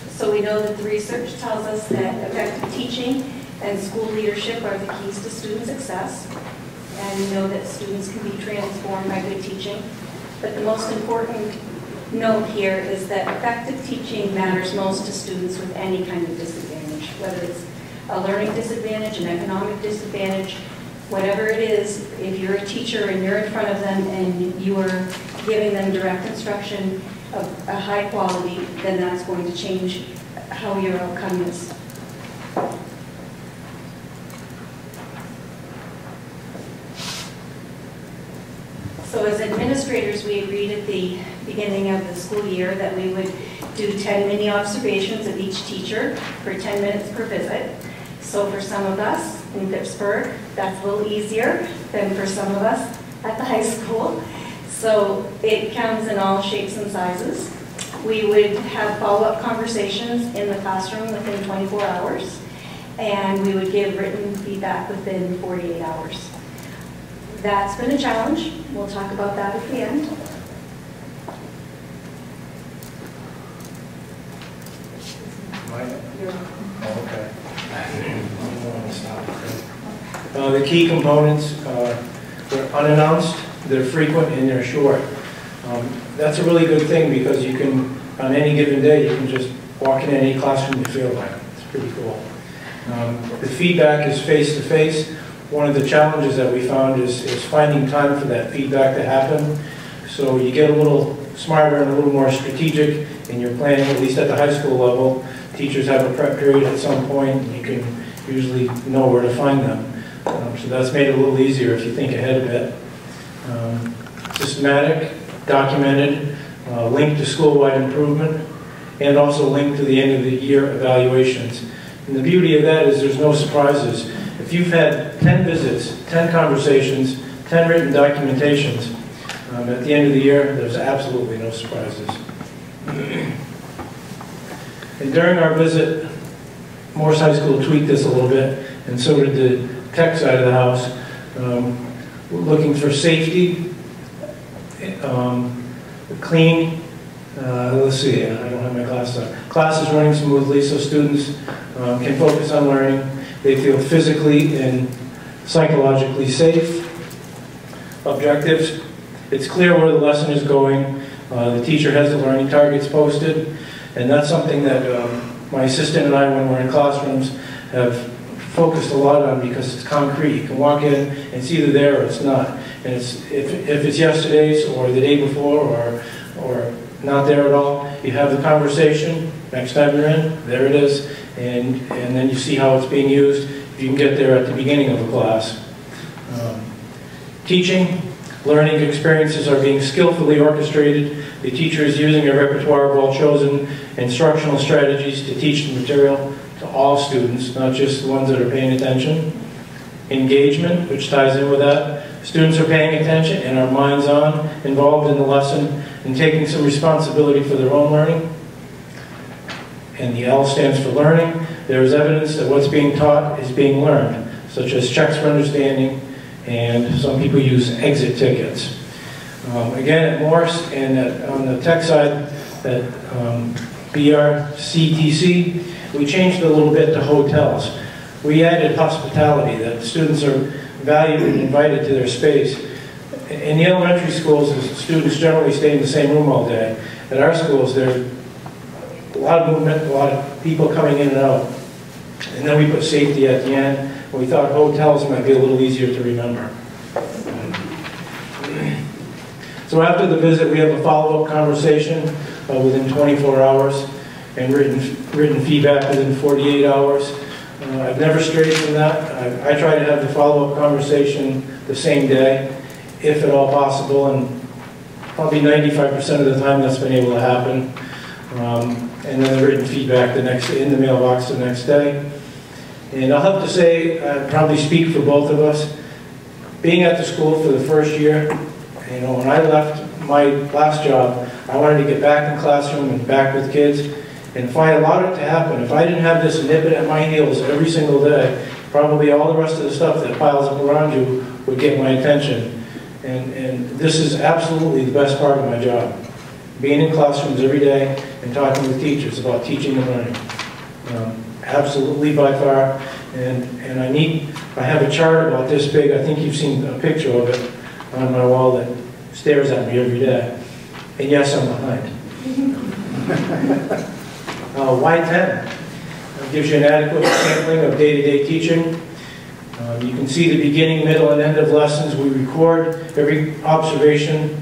So we know that the research tells us that effective teaching and school leadership are the keys to student success, and we know that students can be transformed by good teaching. But the most important note here is that effective teaching matters most to students with any kind of disadvantage, whether it's a learning disadvantage, an economic disadvantage, whatever it is. If you're a teacher and you're in front of them and you are giving them direct instruction of a high quality, then that's going to change how your outcome is. So as administrators, we agreed at the beginning of the school year that we would do 10 mini observations of each teacher for 10 minutes per visit. So for some of us in Pittsburgh, that's a little easier than for some of us at the high school. So it comes in all shapes and sizes. We would have follow-up conversations in the classroom within 24 hours, and we would give written feedback within 48 hours. That's been a challenge. We'll talk about that at the end. Okay. The key components they're unannounced, they're frequent, and they're short. That's a really good thing because you can, on any given day, you can just walk in any classroom you feel like. It's pretty cool. The feedback is face-to-face. One of the challenges that we found is finding time for that feedback to happen. So you get a little smarter and a little more strategic in your planning, at least at the high school level. Teachers have a prep period at some point, and you can usually know where to find them. So that's made it a little easier if you think ahead a bit. Systematic, documented, linked to school-wide improvement, and also linked to the end of the year evaluations. And the beauty of that is there's no surprises. If you've had 10 visits, 10 conversations, 10 written documentations, at the end of the year, there's absolutely no surprises. And during our visit, Morse High School tweaked this a little bit, and so did the tech side of the house. We're looking for safety, clean, let's see, I don't have my glasses on. Class is running smoothly so students can focus on learning. They feel physically and psychologically safe. Objectives, it's clear where the lesson is going. The teacher has the learning targets posted, and that's something that my assistant and I, when we're in classrooms, have focused a lot on because it's concrete. You can walk in and it's either there or it's not. And it's, if it's yesterday's or the day before or not there at all, you have the conversation. Next time you're in, there it is. And then you see how it's being used. If you can get there at the beginning of the class. Teaching, learning experiences are being skillfully orchestrated. The teacher is using a repertoire of well-chosen instructional strategies to teach the material to all students, not just the ones that are paying attention. Engagement, which ties in with that. Students are paying attention and are minds-on, involved in the lesson, and taking some responsibility for their own learning. And the L stands for learning. There is evidence that what's being taught is being learned, such as checks for understanding, and some people use exit tickets. Again, at Morse and on the tech side, at BRCTC, we changed it a little bit to hotels. We added hospitality, that students are valued and invited to their space. In the elementary schools, the students generally stay in the same room all day. At our schools, there's a lot of movement, a lot of people coming in and out. And then we put safety at the end. We thought hotels might be a little easier to remember. So after the visit, we have a follow-up conversation within 24 hours and written feedback within 48 hours. I've never strayed from that. I try to have the follow-up conversation the same day, if at all possible, and probably 95% of the time that's been able to happen. And then the written feedback in the mailbox the next day. And I'll have to say, I probably speak for both of us, being at the school for the first year, you know, when I left my last job, I wanted to get back in the classroom and back with kids. And if I allowed it to happen, if I didn't have this nipping at my heels every single day, probably all the rest of the stuff that piles up around you would get my attention. And this is absolutely the best part of my job. Being in classrooms every day and talking with teachers about teaching and learning. Absolutely by far. And I have a chart about this big. I think you've seen a picture of it on my wall that stares at me every day. And yes, I'm behind. Why 10? It gives you an adequate sampling of day-to-day teaching. You can see the beginning, middle, and end of lessons. We record every observation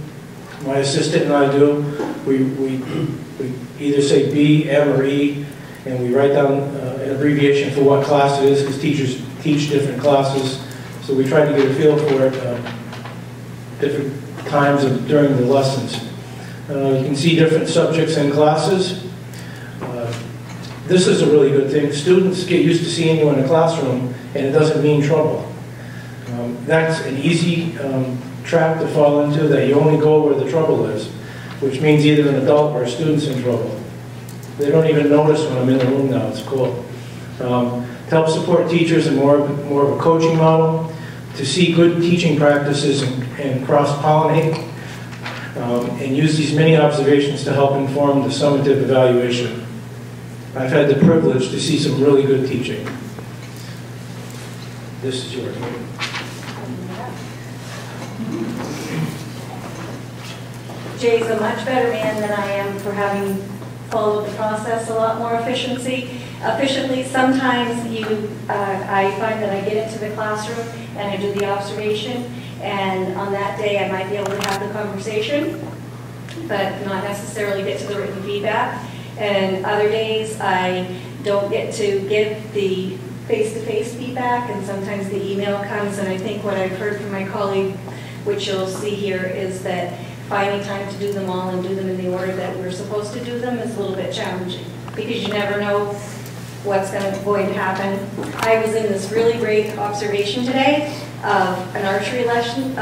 my assistant and I do. We either say B, M, or E, and we write down an abbreviation for what class it is, because teachers teach different classes. So we try to get a feel for it different times during the lessons. You can see different subjects and classes. This is a really good thing. Students get used to seeing you in a classroom, and it doesn't mean trouble. That's an easy trap to fall into, that you only go where the trouble is, which means either an adult or a student's in trouble. They don't even notice when I'm in the room now. It's cool. To help support teachers in more of a coaching model, to see good teaching practices and cross-pollinate, and use these mini observations to help inform the summative evaluation. I've had the privilege to see some really good teaching. This is yours. Jay's a much better man than I am for having followed the process a lot more efficiently. Sometimes I find that I get into the classroom and I do the observation, and on that day I might be able to have the conversation, but not necessarily get to the written feedback. And other days I don't get to give the face-to-face feedback, and sometimes the email comes, and I think what I've heard from my colleague, which you'll see here, is that finding time to do them all and do them in the order that we're supposed to do them is a little bit challenging, because you never know what's going to happen. I was in this really great observation today of an archery lesson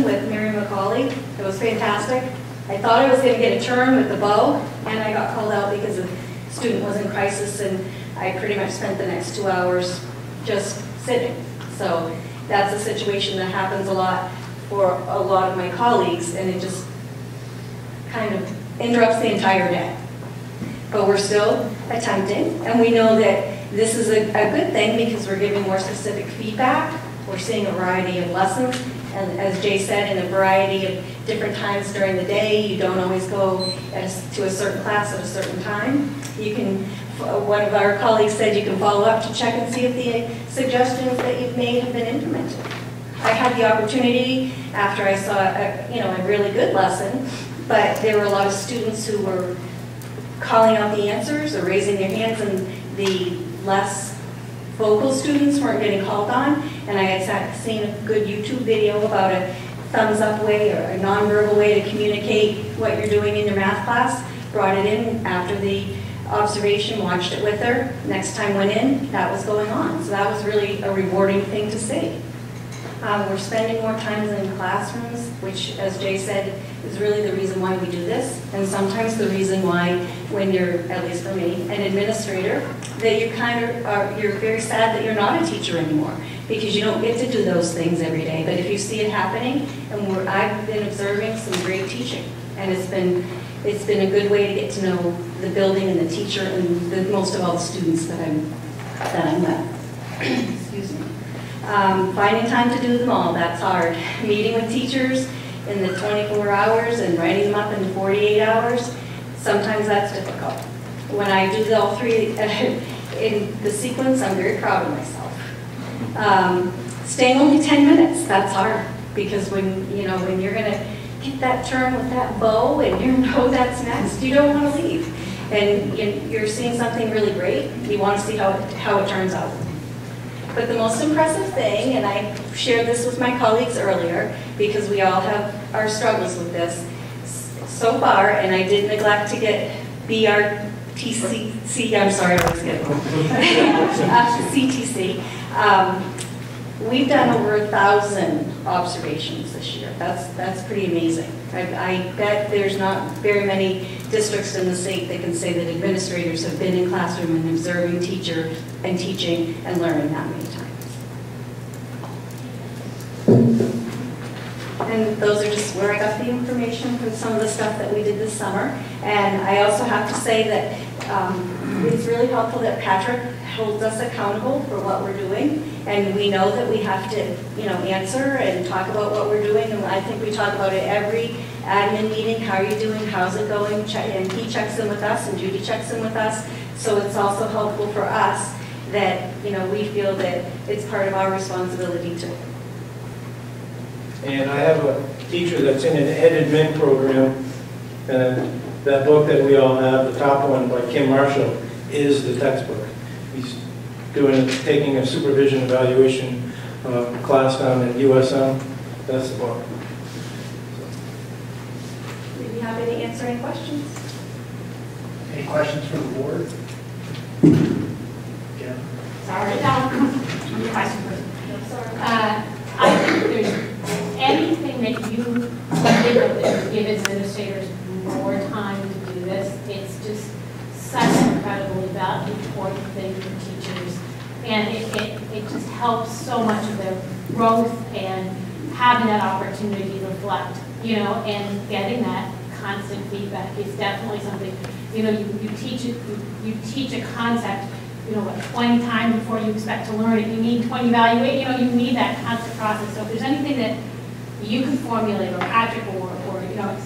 with Mary McCauley. It was fantastic. I thought I was going to get a turn with the bow, and I got called out because a student was in crisis, and I pretty much spent the next 2 hours just sitting. So that's a situation that happens a lot for a lot of my colleagues, and it just kind of interrupts the entire day. But we're still attempting, and we know that this is a good thing because we're giving more specific feedback. We're seeing a variety of lessons, and as Jay said, in a variety of different times during the day. You don't always go to a certain class at a certain time. You can, one of our colleagues said you can follow up to check and see if the suggestions that you've made have been implemented. I had the opportunity after I saw a really good lesson, but there were a lot of students who were calling out the answers or raising their hands, and the less vocal students weren't getting called on. And I had seen a good YouTube video about a thumbs up way or a nonverbal way to communicate what you're doing in your math class. Brought it in after the observation, watched it with her. Next time went in, that was going on. So that was really a rewarding thing to see. We're spending more time in classrooms, which, as Jay said, is really the reason why we do this, and sometimes the reason why, when you're, at least for me, an administrator, that you're very sad that you're not a teacher anymore, because you don't get to do those things every day. But if you see it happening, and I've been observing some great teaching, and it's been a good way to get to know the building and the teacher and most of all the students that I'm with. Excuse me. Finding time to do them all, that's hard. Meeting with teachers in the 24 hours and writing them up in 48 hours, sometimes that's difficult. When I do all three in the sequence, I'm very proud of myself. Staying only 10 minutes, that's hard, because when you're going to hit that turn with that bow and you know that's next, you don't want to leave. And you're seeing something really great, you want to see how it turns out. But the most impressive thing, and I shared this with my colleagues earlier, because we all have our struggles with this so far, and I did neglect to get BRTC, I'm sorry, I was getting CTC. We've done over 1,000 observations this year. That's pretty amazing. I bet there's not very many districts in the state that can say that administrators have been in classroom and observing teacher and teaching and learning that many times. And those are just where I got the information from some of the stuff that we did this summer. And I also have to say that it's really helpful that Patrick holds us accountable for what we're doing. And we know that we have to, answer and talk about what we're doing. And I think we talk about it every admin meeting. How are you doing? How's it going? And he checks in with us and Judy checks in with us. So it's also helpful for us that, we feel that it's part of our responsibility too. And I have a teacher that's in an ed admin program, and that book that we all have, the top one by Kim Marshall, is the textbook. He's taking a supervision evaluation class down at USM. That's the book. We'd be happy to answer any questions. Any questions from the board? Yeah. Sorry, I think there's anything that you did that would give administrators more time to do this. It's just such an incredibly important thing for teachers. And it just helps so much of their growth and having that opportunity to reflect, and getting that constant feedback is definitely something, you teach a concept, 20 times before you expect to learn it. You need 20 evaluate, you need that constant process. So if there's anything that you can formulate or Patrick or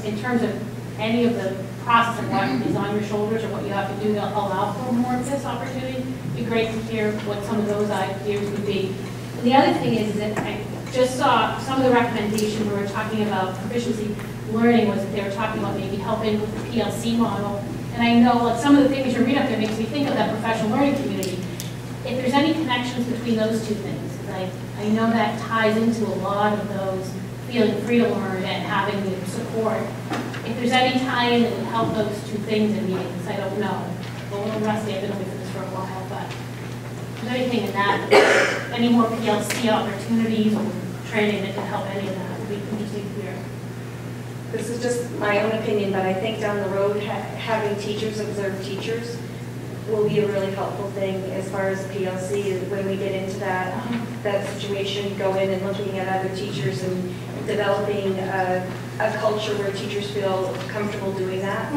in terms of any of the process of what is on your shoulders or what you have to do to allow for more of this opportunity, it'd be great to hear what some of those ideas would be. And the other thing is that I just saw some of the recommendations we were talking about proficiency learning was that they were talking about maybe helping with the PLC model. And I know some of the things you read up there makes me think of that professional learning community. If there's any connections between those two things, because I know that ties into a lot of those feeling free to learn and having the support. If there's any tie-in that would help those two things in meetings, I don't know. I'm a little rusty, I've been away from this for a while, but if there's anything in that, any more PLC opportunities or training that could help any of that would be interesting to hear. This is just my own opinion, but I think down the road, having teachers observe teachers will be a really helpful thing as far as PLC. When we get into that situation, go in and looking at other teachers and developing a culture where teachers feel comfortable doing that.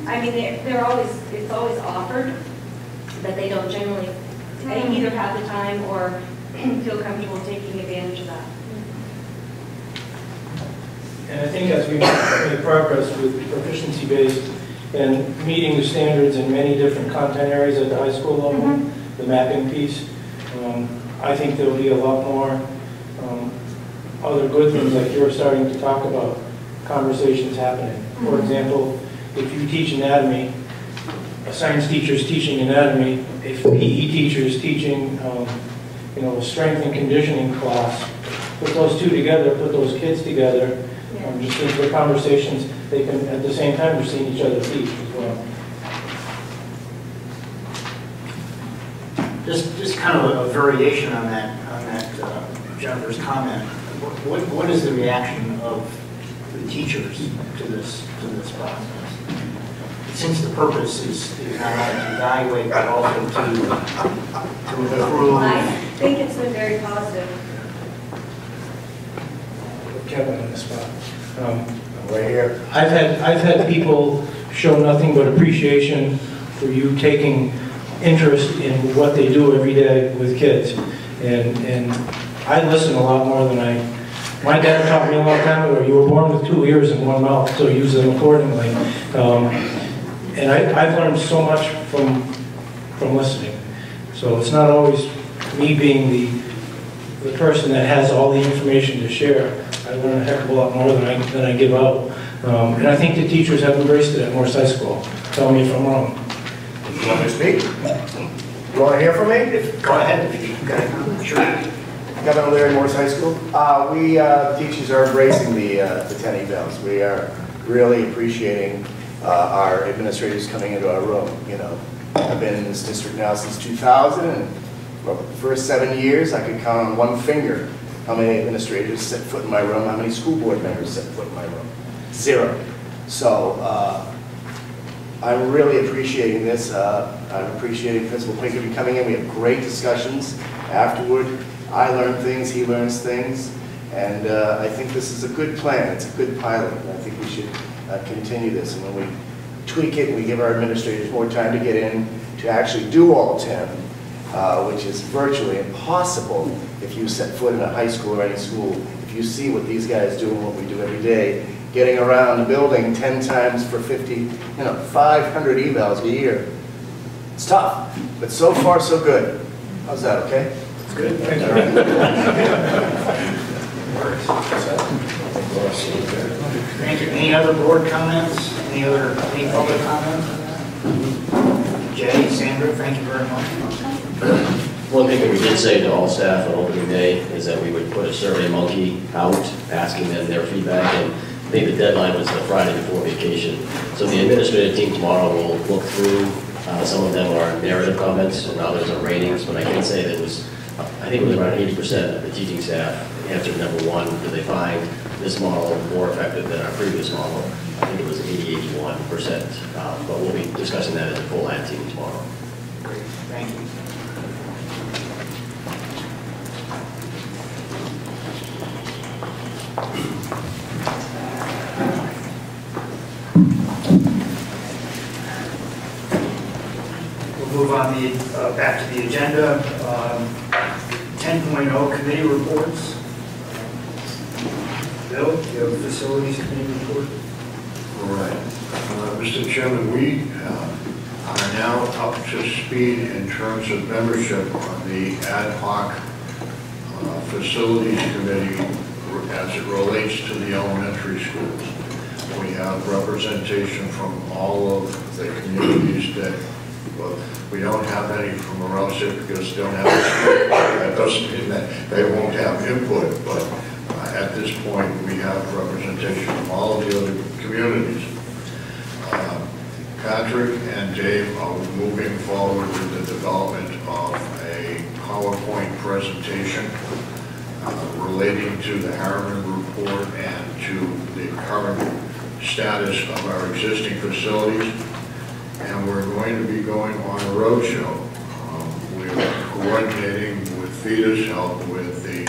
I mean, it's always offered, but they don't generally either have the time or feel comfortable taking advantage of that. And I think as we make progress with proficiency-based and meeting the standards in many different content areas at the high school level, the mapping piece, I think there'll be a lot more other good things like you're starting to talk about, conversations happening. For example, if you teach anatomy, a science teacher is teaching anatomy, a PE teacher is teaching a strength and conditioning class, put those two together, put those kids together, just think for conversations, they can, at the same time, they're seeing each other teach as well. Just kind of a variation on that Jennifer's comment. What is the reaction of the teachers to this process? Since the purpose is not only to evaluate but also to improve. I think it's been very positive. Kevin on the spot. Right here. I've had people show nothing but appreciation for you taking interest in what they do every day with kids. And I listen a lot more than my dad taught me a long time ago, you were born with 2 ears and 1 mouth, so use them accordingly. And I've learned so much from listening. So it's not always me being the person that has all the information to share. I learn a heck of a lot more than I give out. And I think the teachers have embraced it at Morris High School. Tell me if I'm wrong. You want me to speak? You want to hear from me? Go ahead, if you can. Sure. Kevin O'Leary, Morris High School. We teachers are embracing the 10 evals. We are really appreciating our administrators coming into our room. You know, I've been in this district now since 2000, and for the first 7 years, I could count on one finger how many administrators set foot in my room, how many school board members set foot in my room. 0. So I'm really appreciating this. I'm appreciating Principal Pinkerton coming in. We have great discussions afterward. I learn things, he learns things, and I think this is a good plan. It's a good pilot, and I think we should continue this. And when we tweak it, we give our administrators more time to get in to actually do all 10, which is virtually impossible if you set foot in a high school or any school. If you see what these guys do and what we do every day, getting around the building 10 times for 50, 500 evals a year. It's tough, but so far so good. How's that, okay? It's good. Thank you. Thank you. Any other board comments? Any public comments? Jay, Sandra, thank you very much. One thing that we did say to all staff on opening day is that we would put a survey monkey out asking them their feedback, and I think the deadline was the Friday before vacation. So the administrative team tomorrow will look through. Some of them are narrative comments and others are ratings, but I can say that it was, I think it was around 80% of the teaching staff answered number 1, do they find this model more effective than our previous model? I think it was 80-81%, but we'll be discussing that as a full ad team tomorrow. Great, thank you. Move on back to the agenda. 10.0 committee reports. Bill, do you have a facilities committee report? All right. Mr. Chairman, we are now up to speed in terms of membership on the ad hoc facilities committee as it relates to the elementary schools. We have representation from all of the communities that, well, we don't have any from Aroostook because they don't have a that doesn't mean that they won't have input, but at this point we have representation from all of the other communities. Patrick and Dave are moving forward with the development of a PowerPoint presentation relating to the Harriman report and to the current status of our existing facilities. And we're going to be going on a roadshow. We're coordinating with FEDA's help with the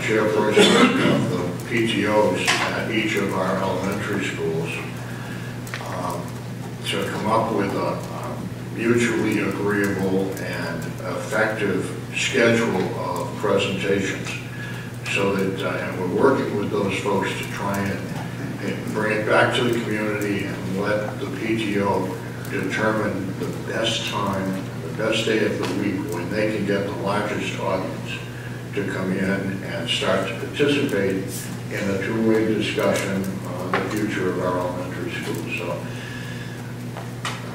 chairperson of the PTOs at each of our elementary schools to come up with a mutually agreeable and effective schedule of presentations. So that, and we're working with those folks to try and bring it back to the community and let the PTO determine the best time, the best day of the week when they can get the largest audience to come in and start to participate in a two-way discussion on the future of our elementary schools. So,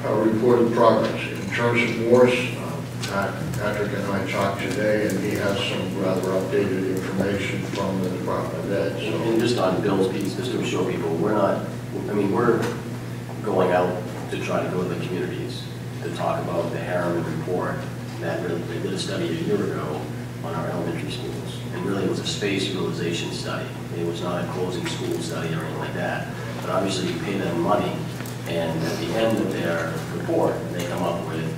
a reported progress. In terms of Morse, Patrick and I talked today, and he has some rather updated information from the Department of Ed. So. And just on Bill's piece, just to assure people, we're not, I mean, we're going out to try to go to the communities to talk about the Harriman report that really, they did a study a year ago on our elementary schools. And really it was a space utilization study. It was not a closing school study or anything like that. But obviously you pay them money, and at the end of their report, they come up with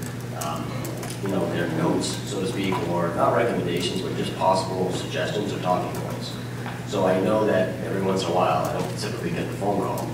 their notes, so to speak, or not recommendations, but just possible suggestions or talking points. So I know that every once in a while, I don't typically get the phone call,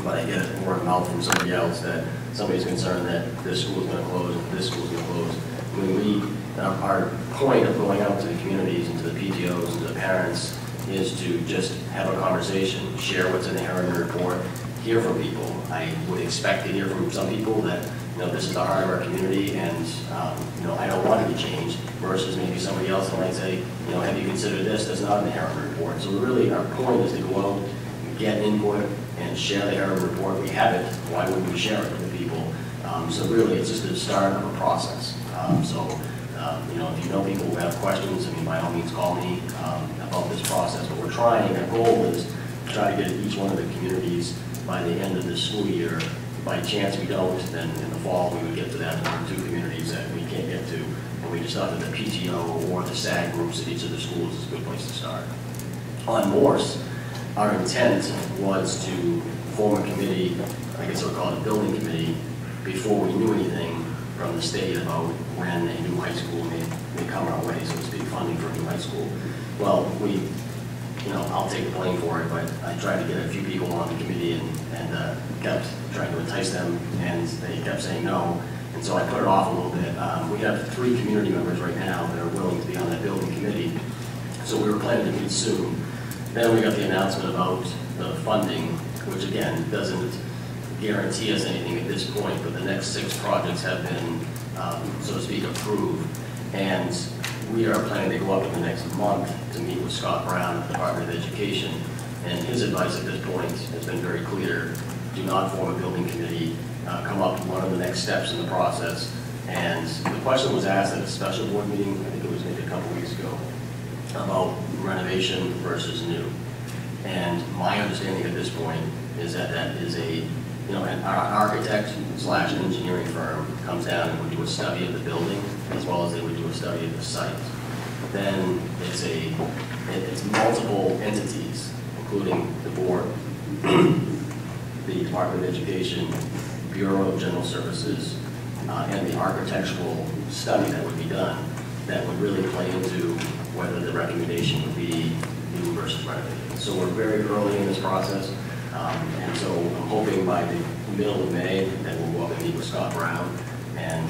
but I get word of mouth from somebody else that somebody's concerned that this school's going to close, this school's going to close. I mean, our point of going out to the communities and to the PTOs and to the parents is to just have a conversation, share what's in the Harriman report, hear from people. I would expect to hear from some people that, this is the heart of our community, and I don't want it to change. versus maybe somebody else that might say, you know, have you considered this? That's not in the Harriman report. So really, our point is to go out and get input and share the Harriman report. We have it. Why wouldn't we share it with people? So really, it's just the start of a process. You know, if you know people who have questions, I mean, by all means, call me about this process. But we're trying, our goal is to try to get each one of the communities by the end of this school year. By chance we don't, then in the fall we would get to that 1 or 2 communities that we can't get to. And we just thought that the PTO or the SAG groups at each of the schools is a good place to start. On Morse, our intent was to form a committee, I guess we'll call it a building committee, before we knew anything from the state about when a new high school may come our way, so to speak, funding for a new high school. Well, you know, I'll take the blame for it, but I tried to get a few people on the committee and kept trying to entice them, and they kept saying no, and so I put it off a little bit. We have 3 community members right now that are willing to be on that building committee, so we were planning to meet soon. Then we got the announcement about the funding, which again doesn't guarantee us anything at this point, but the next 6 projects have been, so to speak, approved. And we are planning to go up in the next month to meet with Scott Brown at the Department of Education. And his advice at this point has been very clear. Do not form a building committee. Come up with one of the next steps in the process. And the question was asked at a special board meeting, I think it was maybe a couple weeks ago, about renovation versus new. And my understanding at this point is that that is you know, an architect / engineering firm comes down and would do a study of the building as well as they would do a study of the site. Then it's multiple entities, including the board, the Department of Education, Bureau of General Services, and the architectural study that would be done that would really play into whether the recommendation would be new versus renovated. So we're very early in this process. And so I'm hoping by the middle of May that we'll go up and meet with Scott Brown, and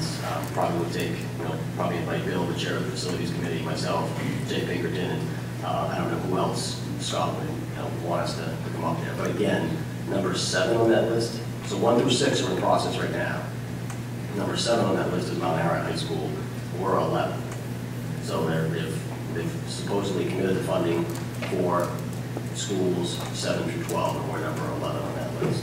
probably would take, you know, probably invite Bill, the chair of the facilities committee, myself, Jay Pinkerton, and I don't know who else Scott would, you know, want us to come up there. But again, number 7 on that list, so 1 through 6 are in process right now. Number 7 on that list is Mount Ararat High School. We're 11. So they've supposedly committed the funding for schools 7 through 12, and we're number 11 on that list.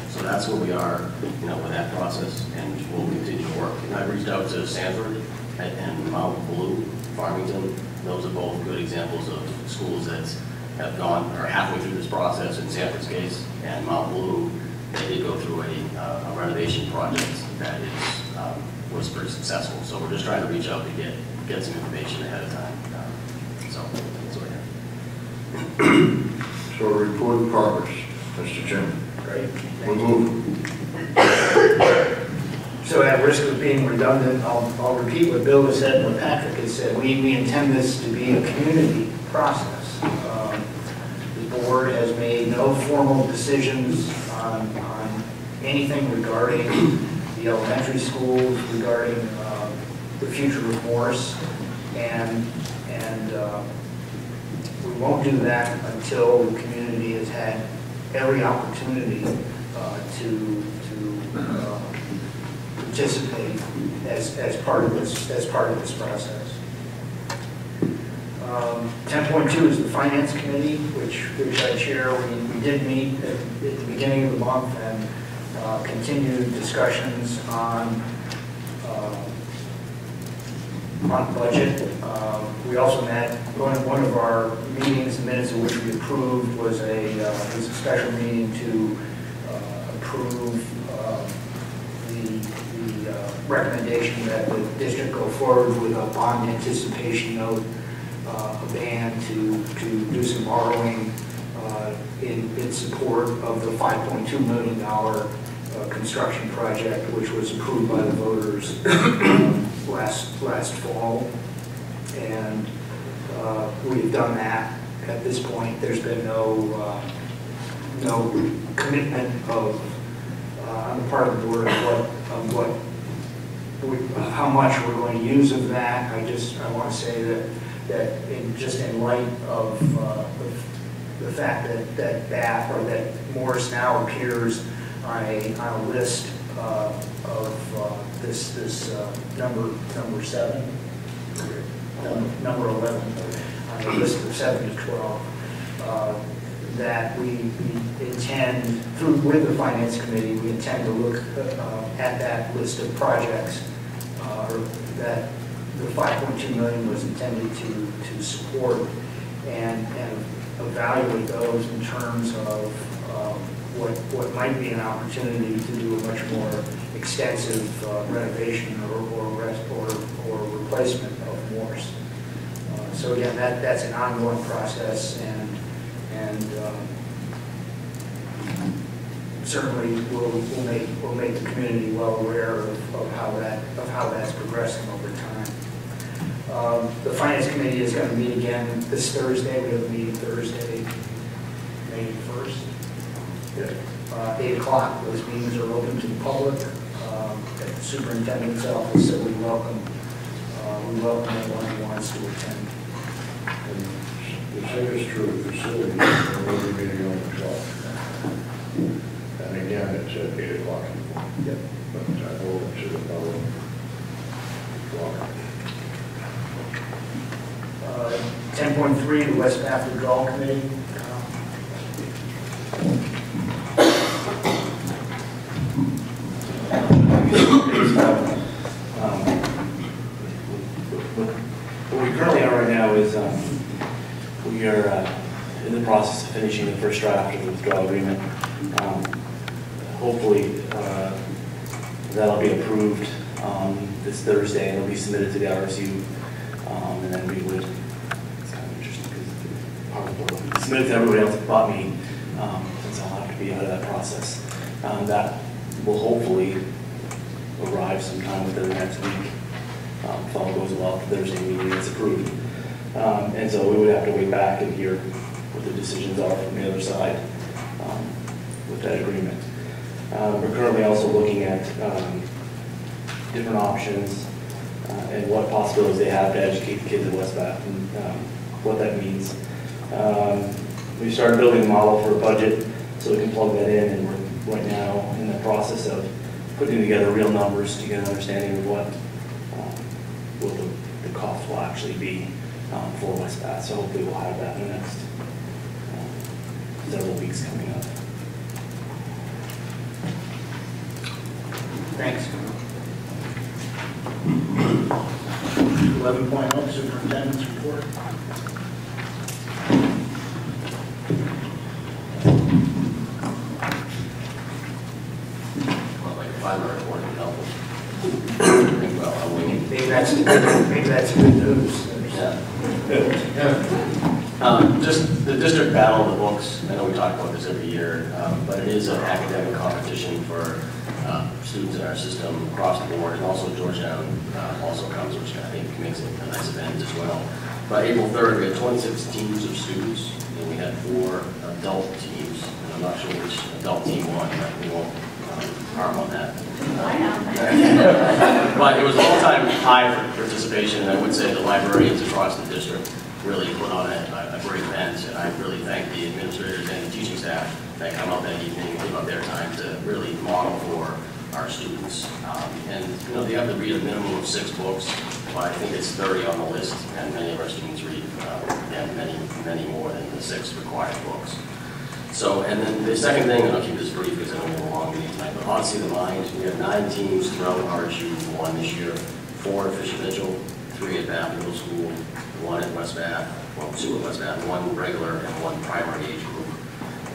So that's where we are, you know, with that process, and we'll continue to work. And I've reached out to Sanford and Mount Blue, Farmington. Those are both good examples of schools that have gone, or halfway through this process in Sanford's case, and Mount Blue, they did go through a renovation project that was pretty successful. So we're just trying to reach out to get some information ahead of time. So that's what I have. So report of progress, Mr. Chairman. Great. We'll move. So at risk of being redundant, I'll repeat what Bill has said and what Patrick has said. We intend this to be a community process. The board has made no formal decisions on anything regarding the elementary schools, regarding the future of Morse, and we won't do that until the community has had every opportunity to participate as part of this process. 10.2 is the Finance Committee, which I chair. We did meet at the beginning of the month and continued discussions on budget. We also met, one of our meetings, the minutes of which we approved, was a special meeting to approve the recommendation that the district go forward with a bond anticipation note, a ban to do some borrowing in support of the $5.2 million construction project, which was approved by the voters last fall. And we've done that. At this point, there's been no commitment of on the part of the board of how much we're going to use of that. I want to say that in light of the fact that Morse now appears on a list of this number 7. number 11 on the list of 7 to 12, that we intend, with the Finance Committee, we intend to look at that list of projects that the $5.2 million was intended to support and evaluate those in terms of what might be an opportunity to do a much more extensive renovation or replacement of moors. So again, that's an ongoing process, and certainly we'll make the community well aware of how that's progressing over time. The Finance Committee is going to meet again this Thursday. We have a meeting Thursday, May 1st. 8 o'clock. Those meetings are open to the public at the superintendent's office, so we welcome anyone who wants to attend. The same is true of facilities, we'll be meeting on the 12th. And again, it's at 8 o'clock. Yep. But I will to the public. 10.3, the West Bath Withdrawal Committee. Where we currently are right now is we are in the process of finishing the first draft of the withdrawal agreement. Hopefully that'll be approved this Thursday and it'll be submitted to the RSU. And then we would, it's kind of interesting because submit it to everybody else but me, since I'll have to be out of that process. That will hopefully arrive sometime within the next week. If all goes well, the Thursday meeting is approved. And so we would have to wait back and hear what the decisions are from the other side with that agreement. We're currently also looking at different options and what possibilities they have to educate the kids at West Bath and what that means. We started building a model for a budget so we can plug that in, and we're right now in the process of putting together real numbers to get an understanding of what the cost will actually be for West Bath. So hopefully we'll have that in the next several weeks coming up. Thanks. 11.0, Superintendent's Report. Well, like a 5-minute report would be helpful. Well, I'm winging. Maybe that's good news. Just the district battle of the books. I know we talk about this every year, but it is an academic competition for students in our system across the board, and also Georgetown also comes, which I think makes it a nice event as well. By April 3rd, we had 26 teams of students, and we had 4 adult teams. And I'm not sure which adult team won, but we won't harm on that. But it was an all-time high for participation, and I would say the librarians across the district really put on a great event, and I really thank the administrators and the teaching staff that come out that evening and give up their time to really model for our students. And you know, they have to read a minimum of 6 books, but I think it's 30 on the list, and many of our students read many more than the 6 required books. So, and then the second thing, and I'll keep this brief because I don't have a long meeting tonight, but Odyssey of the Mind, we have 9 teams throughout RSU1 this year, 4 at Fisher Mitchell, 3 at Bath Middle School, 1 at West Bath, well, 2 at West Bath, 1 regular and 1 primary age group.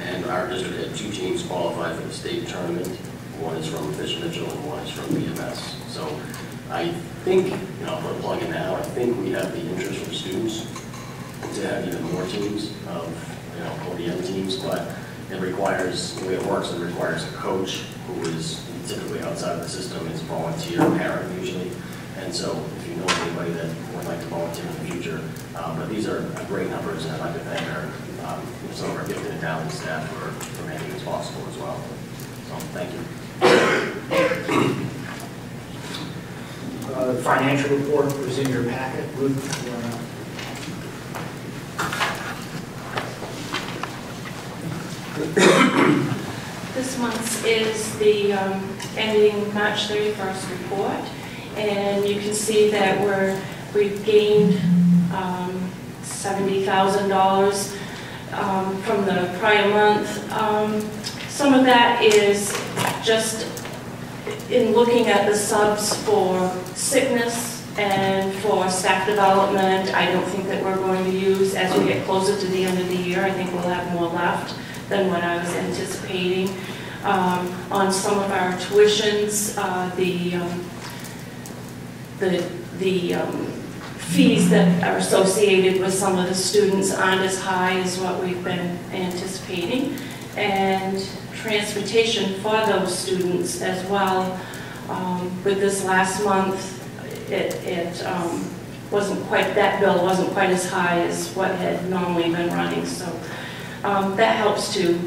And our district had 2 teams qualify for the state tournament. 1 is from Fisher Mitchell and 1 is from BMS. So I think, you know, I'll put a plug in now, I think we have the interest from students to have even more teams of, you know, ODM teams, but it requires, the way it works, it requires a coach who is typically outside of the system, is a volunteer parent usually. And so if you know anybody that would like to volunteer in the future, but these are great numbers, and I'd like to thank some of our gifted and talented staff for making this possible as well. So thank you. The financial report was in your packet. Ruth, you wanna... This month's is the ending March 31st report, and you can see that we're we've gained $70,000 from the prior month. Some of that is just in looking at the subs for sickness and for staff development. I don't think that we're going to use, as we get closer to the end of the year, I think we'll have more left than what I was anticipating. On some of our tuitions, the fees that are associated with some of the students aren't as high as what we've been anticipating. And transportation for those students as well. With this last month, it wasn't quite, that bill wasn't quite as high as what had normally been running. So that helps to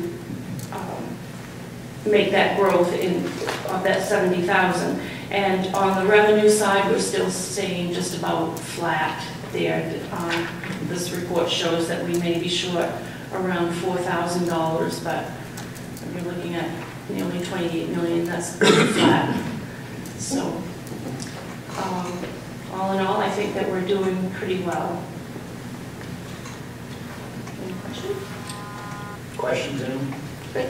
make that growth of that 70,000. And on the revenue side, we're still staying just about flat there. This report shows that we may be short around $4,000, but you're looking at nearly 28 million, that's flat. So, all in all, I think that we're doing pretty well. Any questions? Questions, anyone? Great.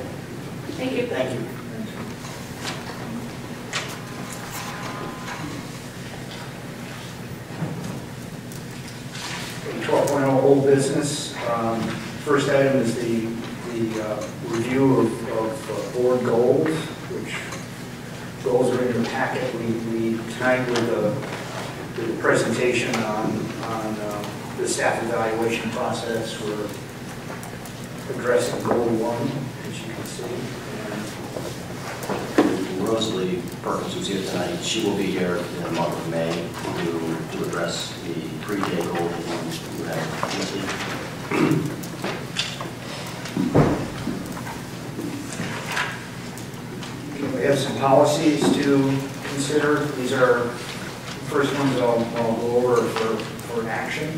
Thank you. Thank you. 12.0 old business. First item is the review of board goals, which goals are in your packet. We tonight with the presentation on the staff evaluation process. We're addressing goal 1, as you can see. Rosalie Perkins, who's here tonight, she will be here in the month of May to address the pre-K goal that you have listed. We have some policies to consider. These are the first ones I'll go over for action.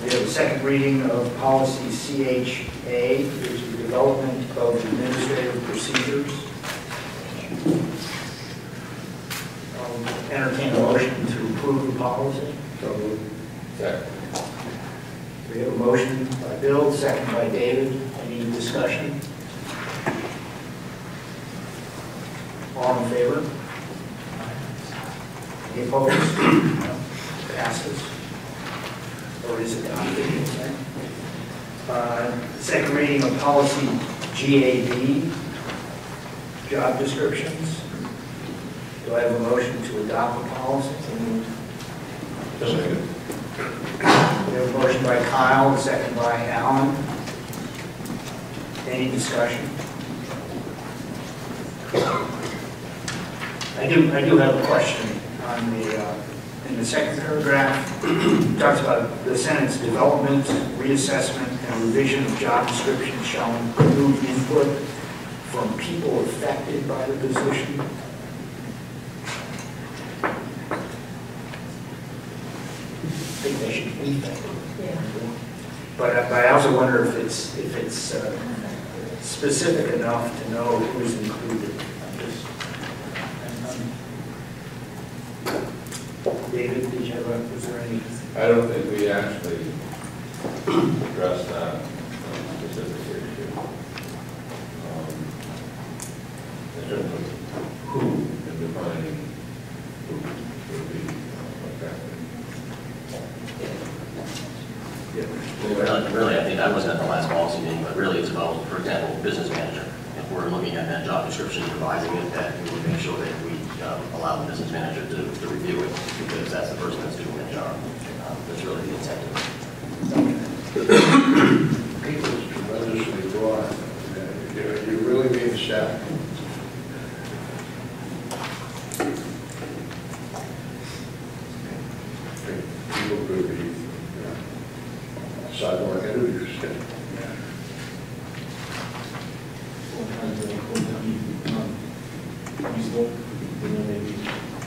We have a second reading of policy CHA, which is the development of administrative procedures. I'll entertain a motion to approve the policy. So moved. Second. We have a motion by Bill, second by David. Any discussion? All in favor? Any opposed? Passes. Or is it not? Second reading of policy GAB, job descriptions. Do I have a motion to adopt the policy? Second. We have a motion by Kyle, second by Alan. Any discussion? I do have a question on in the second paragraph. It talks about the sentence, development, reassessment, and revision of job descriptions shall include input from people affected by the position. I think they should be affected. Yeah. But I also wonder if it's specific enough to know who's included. David, did you have was there any? I don't think we actually addressed that specific issue. In terms of who and defining who would be affected. Really, I think I wasn't at the last policy meeting, but really it's about, for example, business manager. If we're looking at that job description, revising it, that we would make sure that we allow the business manager to review it, because that's the person that's doing the job. That's really the intent of it. People is tremendously broad. You really mean staff. People could be sidewalk interviews. Maybe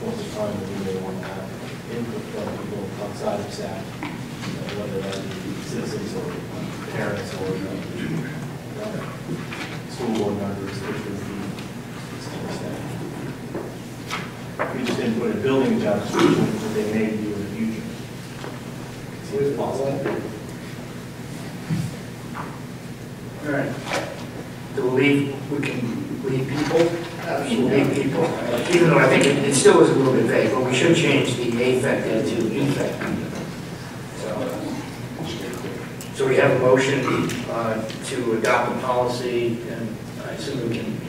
most of the time we may want to have input from people outside of staff, whether that be citizens or parents or school board members, which would be staff. We just didn't put a building job description, but they may view it with policy. All right. We can leave people? Absolutely. Leave people. Even though I think it still is a little bit vague, but we should change the affected to infected. So we have a motion to adopt the policy, and I assume we can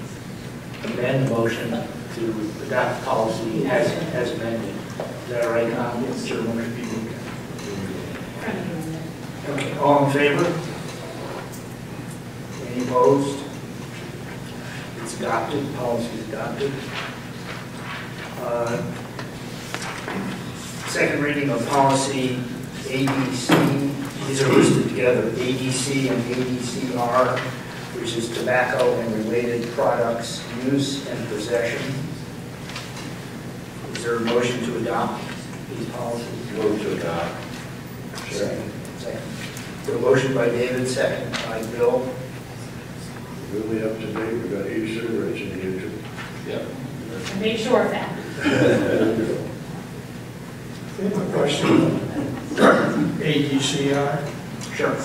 amend the motion to adopt the policy as amended. Is that all right, Tom? Yes, sure. Okay, all in favor? Any opposed? It's adopted, policy is adopted. Second reading of policy ADC. These are listed together, ADC and ADCR, which is tobacco and related products use and possession. Is there a motion to adopt these policies? Move to adopt. Second. So a motion by David, second by Bill. Really up to date, we got e-cigarettes in the future. Yep. Make sure of that. I have a question. ADCR. Sure.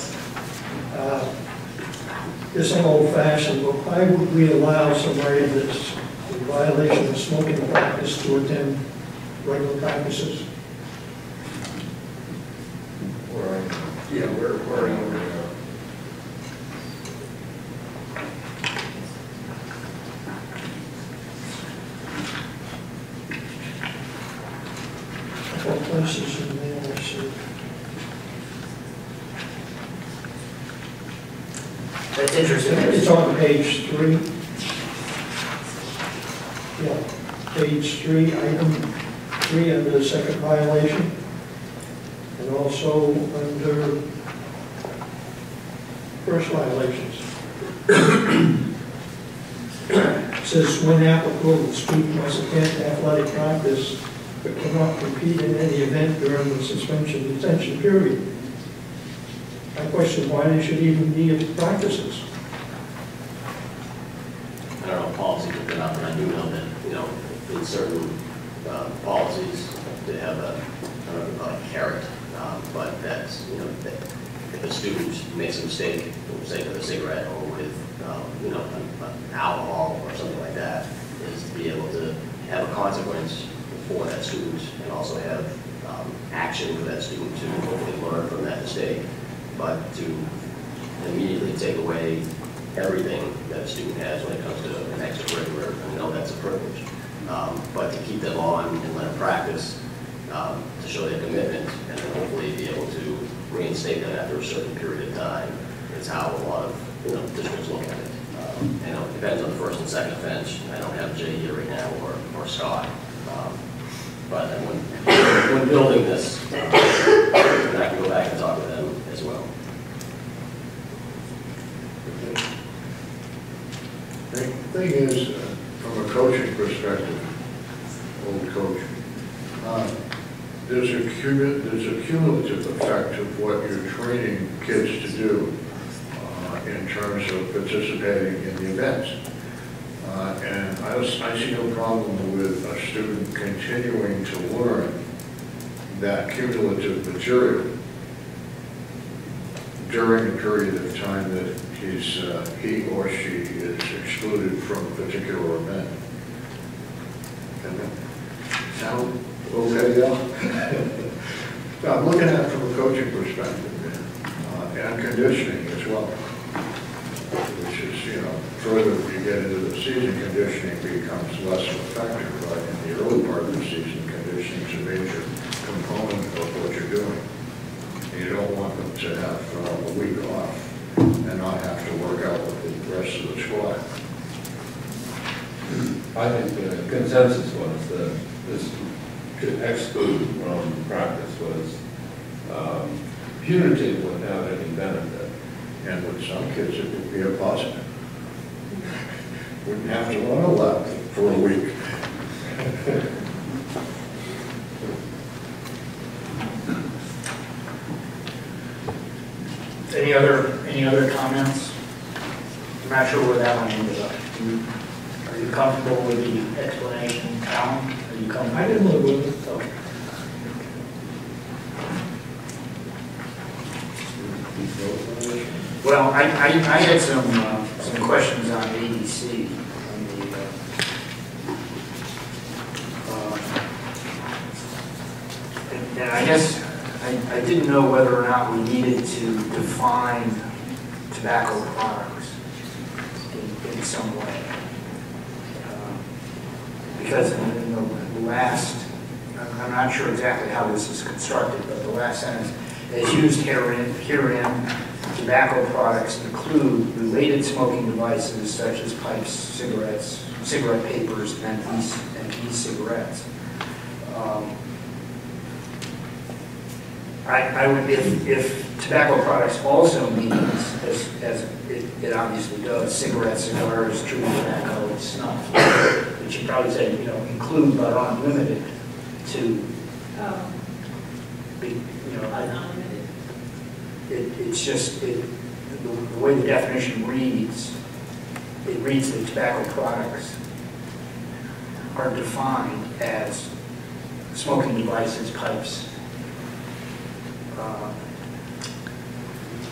This ain't old fashioned, but why would we allow somebody that's in violation of smoking practice to attend regular practices? Yeah, we're What places in there, let's see. That's interesting. It's on page 3. Yeah, page 3, item 3 under the second violation. And also under first violations. It says when applicable, the student must attend athletic practice but cannot compete in any event during the suspension detention period. I question why they should even be at practices. I don't know if policies have been out, but I do know that, in certain policies, they have a, I don't know about a carrot, but that's, that if a student makes a mistake, say with a cigarette or with, alcohol or something like that, is to be able to have a consequence for that student and also have action for that student to hopefully learn from that mistake, but to immediately take away everything that a student has when it comes to an extracurricular. I know that's a privilege, but to keep them on and let them practice, to show their commitment, and then hopefully be able to reinstate them after a certain period of time is how a lot of districts look at it. It depends on the first and second offense. I don't have Jay here right now or Scott. But when building this, and I can go back and talk with them as well. The thing is, from a coaching perspective, old coach, there's a cumulative effect of what you're training kids to do in terms of participating in the events. And I see no problem with a student continuing to learn that cumulative material during a period of time that he or she is excluded from a particular event. Can that sound okay, yeah? I'm looking at it from a coaching perspective and conditioning as well. Which is, further you get into the season, conditioning becomes less of a factor, but in the early part of the season, conditioning is a major component of what you're doing. And you don't want them to have a week off and not have to work out with the rest of the squad. I think the consensus was that this to exclude from practice was punitive without any benefit. And with some kids, it would be a positive. Wouldn't have to run a lap for a week. Any other comments? I'm not sure where that one ended up. Are you comfortable with the explanation, Alan? Are you comfortable? I didn't live with it. Okay. Well, I had some questions on ADC. And I guess I didn't know whether or not we needed to define tobacco products in some way. Because in the last, I'm not sure exactly how this is constructed, but the last sentence, as used herein, tobacco products include related smoking devices such as pipes, cigarettes, cigarette papers, and e-cigarettes. I would, if tobacco products also means, as it obviously does, cigarettes, cigars, chewing tobacco, and snuff, it should probably say, include but aren't limited to. Unlimited. It's just, the way the definition reads, it reads that tobacco products are defined as smoking devices, pipes,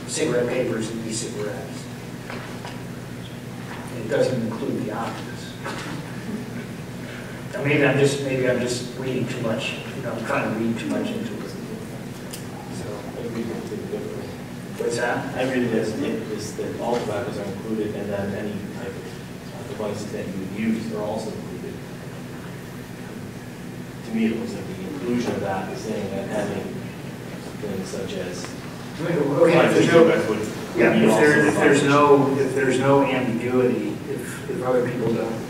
cigarette papers, and e-cigarettes. It doesn't include the obvious. Maybe I'm just reading too much. I'm trying to read too much into it. What's that? I read it as that all tobaccos are included, and then any type of devices that you would use are also included. To me, it was like the inclusion of that is saying that having things such as if there's no ambiguity, if other people don't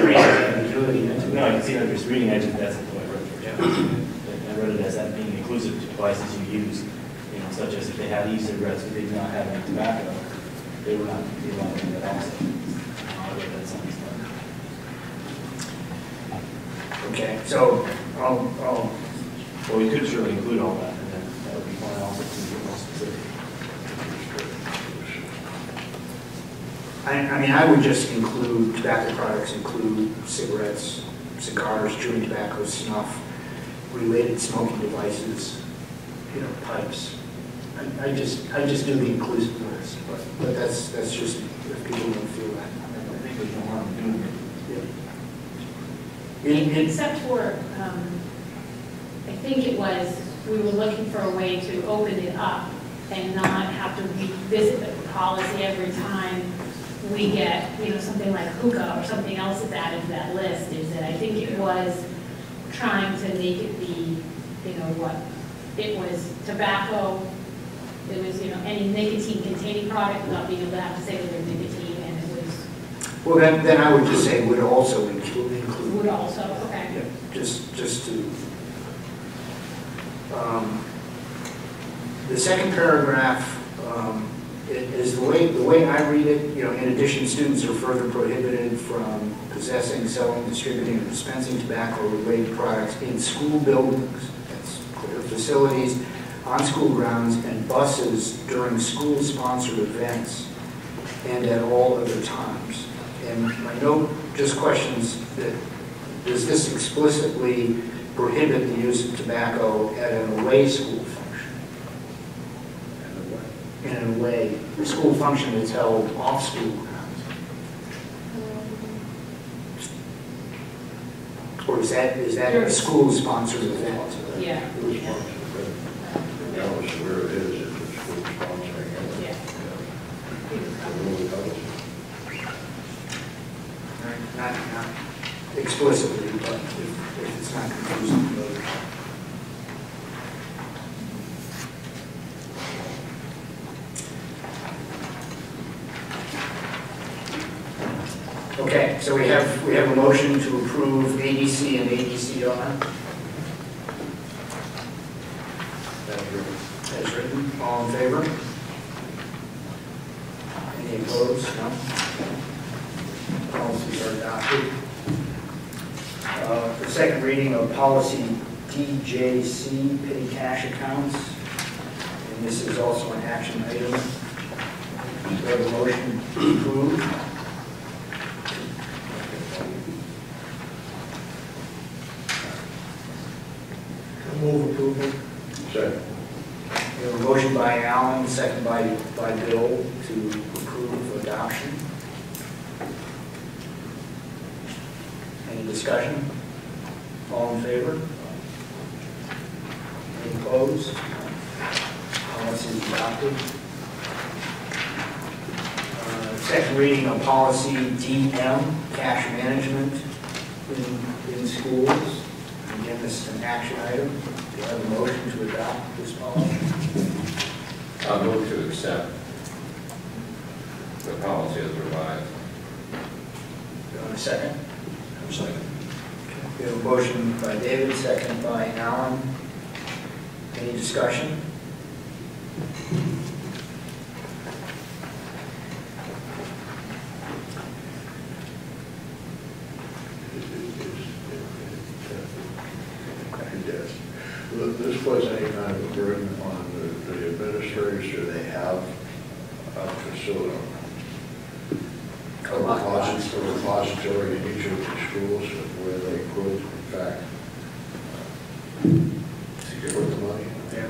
read ambiguity into it. No, I can see that I'm just reading. That's the way I read it. Yeah. I read it as that being inclusive to devices you use. Such as if they had e-cigarettes but they did not have any tobacco, they were not in that also. That sounds fun. Okay, so well, we could surely include all that, and then that would be fine also to be more specific. I would just include tobacco products, include cigarettes, cigars, chewing tobacco, snuff, related smoking devices, pipes. I just do the inclusiveness, but that's just if people don't feel that. I think there's no harm in doing it. Except for, I think it was, we were looking for a way to open it up and not have to revisit the policy every time we get, something like hookah or something else that's added to that list. Is that I think it was trying to make it be, what it was tobacco. It was, any nicotine-containing product without being able to have to say that there's nicotine, and it was. Well, then I would just say would also include. Would also, okay. Yeah, just to. The second paragraph is the way I read it. In addition, students are further prohibited from possessing, selling, distributing, or dispensing tobacco-related products in school buildings. That's clear. Facilities, on school grounds, and buses during school-sponsored events and at all other times. And my note just questions that, does this explicitly prohibit the use of tobacco at an away school function? In an away school function that's held off school grounds? Or is that a school-sponsored event? Yeah. Regardless of where it is, if it's school sponsoring it. Yeah. Not explicitly, but if it's not confusing to others. Okay, so we have a motion to approve ADC and ADCR. As written, all in favor? Any opposed? No? Policies are adopted. The second reading of policy DJC, petty cash accounts. And this is also an action item. We have a motion to approve. Move approval. Second. We have a motion motion by Alan, second by Bill to approve adoption. Any discussion? All in favor? Any opposed? Policy is adopted. Second reading of policy DM, cash management in schools. Again, this is an action item. Do I have a motion to adopt this policy? I'll move to accept the policy as revised. Do I have a second? Second. We have a motion by David, second by Alan. Any discussion? This was any kind of a burden on the administrators. Do they have a facility, a repository in each of the schools where they could, in fact, put the money? Yeah.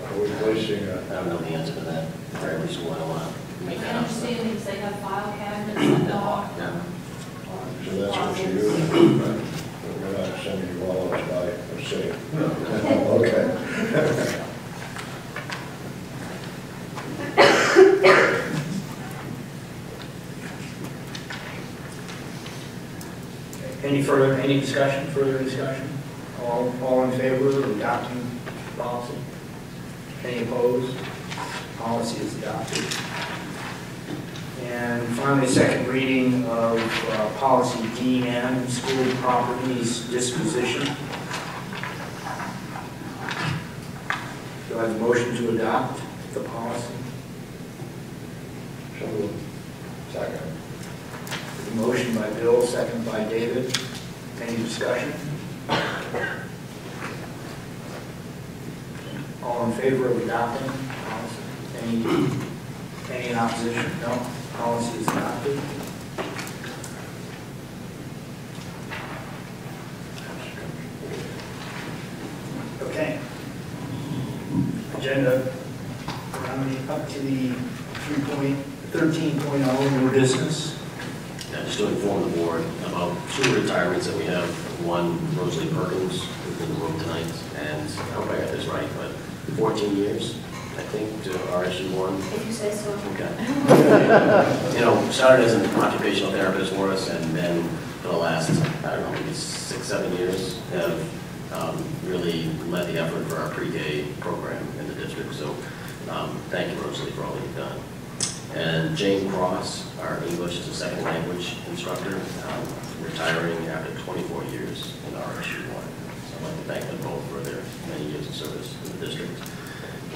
Are we placing a... I don't know the answer to that. For every school, I don't want to make My that up. understanding is they have file cabinets and locked. Yeah. So that's what you're doing, right? We're not sending you all out by a city. Okay. Any discussion, further discussion? All in favor of adopting policy? Any opposed? Policy is adopted. And finally, second reading of policy DN, school properties disposition. Do I have a motion to adopt the policy? So moved. Second. A motion by Bill, second by David. Any discussion? All in favor of adopting policy? Any in opposition? No. Policy is adopted. Okay. Agenda, up to the 13.0 new business. Yeah, just to inform the board about two retirements that we have. One, Rosalie Perkins, who's in the room tonight, and I hope I got this right, but 14 years, I think, to RSU1. If you say so. Okay. You know, started as an occupational therapist for us, and then for the last, I don't know, maybe 6-7 years, have really led the effort for our pre-K program in the district. So thank you, Rosalie, for all that you've done. And Jane Cross, our English as a second language instructor, retiring after 24 years in RSU1. So I'd like to thank them both for their many years of service in the district.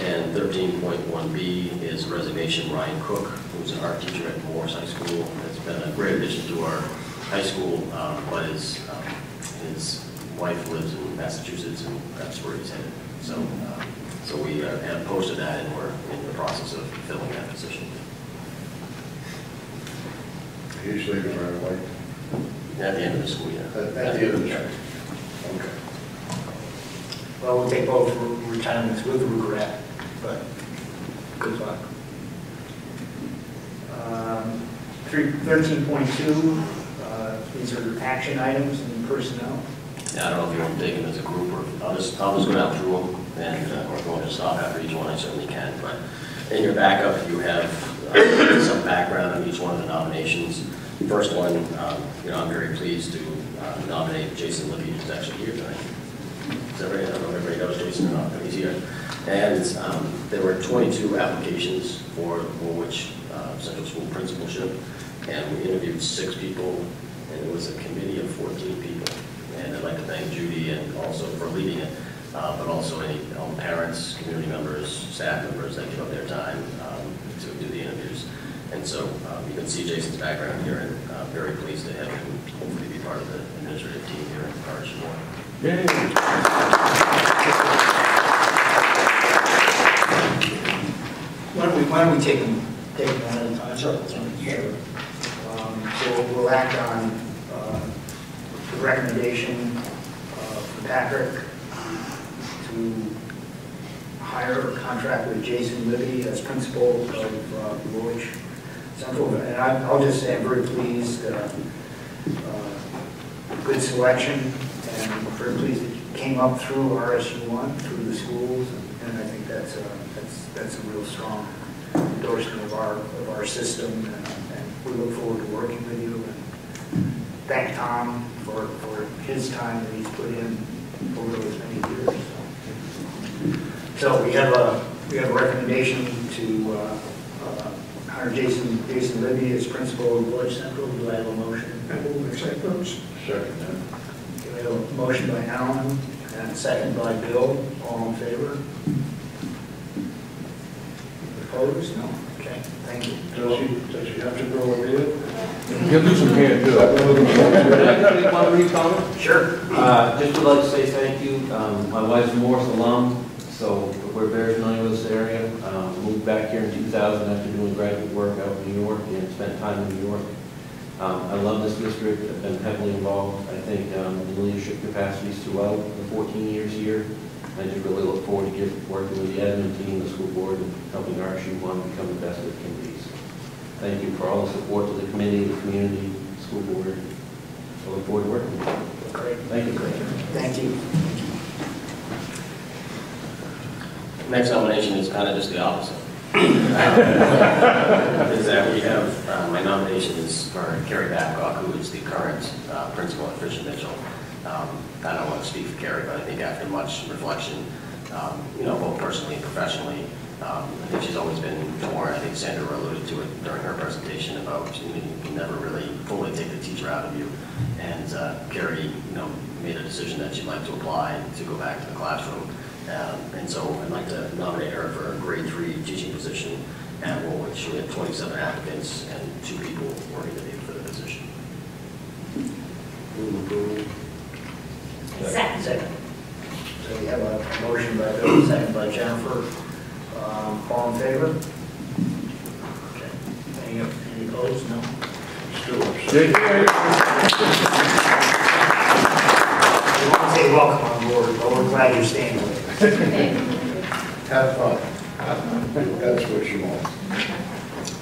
And 13.1B is resignation. Ryan Cook, who's an art teacher at Morris High School, has been a great addition to our high school, but his wife lives in Massachusetts, and that's where he's headed. So we have posted that, and we're in the process of filling that position. He's leaving right away. At the end of the school year. At the end of the year. Okay. Well, we'll take both retirements with regret, but good luck. 13.2, these are action items and personnel. Yeah, I don't know if you want to take them as a group, or I'll just go down through them, and we're going to stop after each one. I certainly can. But in your backup, you have some background on each one of the nominations. The first one, I'm very pleased to nominate Jason Libby, who's actually here tonight. Is that right? I don't know if everybody knows Jason or not, but he's here. And there were 22 applications for which Central School principalship, and we interviewed 6 people, and it was a committee of 14 people. And I'd like to thank Judy and also for leading it, but also any parents, community members, staff members that give up their time to do the interviews. And so you can see Jason's background here, and I'm very pleased to have him hopefully be part of the administrative team here at RSU1. Yay. Why don't we take them one at a time? Sure. Sure. So we'll act on the recommendation from Patrick to hire or contract with Jason Libby as principal of Woolwich Central. And I'll just say I'm very pleased, good selection, and I'm very pleased it came up through RSU1, through the schools, and I think that's a real strong endorsement of our system, and we look forward to working with you. And thank Tom for his time that he's put in over those many years. So we have a recommendation to hire Jason Libby as principal of Woolwich Central. Do I have a motion? I will accept those. Second. We have a motion by Alan and a second by Bill. All in favor? Opposed? No. Okay. Thank you. Does she have to go over it? He'll do some here too. Can I one brief comment? Sure. Just would like to say thank you. My wife's a Morris alum, so we're very familiar with this area. Moved back here in 2000 after doing graduate work out in New York and spent time in New York. I love this district. I've been heavily involved, I think, in leadership capacities throughout the 14 years here. I just really look forward to working with the admin team, the school board, and helping RSU1 become the best it can be. So thank you for all the support to the committee, the community, the school board. I look forward to working with you. Great. Thank you. Thank you. Next nomination is kind of just the opposite. Is that we have, my nomination is for Carrie Babcock, who is the current principal at Fisher Mitchell. I don't want to speak for Carrie, but I think after much reflection, both personally and professionally, I think she's always been torn. I think Sandra alluded to it during her presentation about you can never really fully take the teacher out of you. And Carrie, made a decision that she'd like to apply to go back to the classroom. And so I'd like to nominate her for a grade 3 teaching position at Woolwich. We had 27 applicants and 2 people were interviewed for the position. Second. So we have a motion by Bill, second by Jennifer. All in favor? Okay. Any opposed? No. Still We want to say welcome on board, but we're glad you're staying with us. have fun. That's what you want.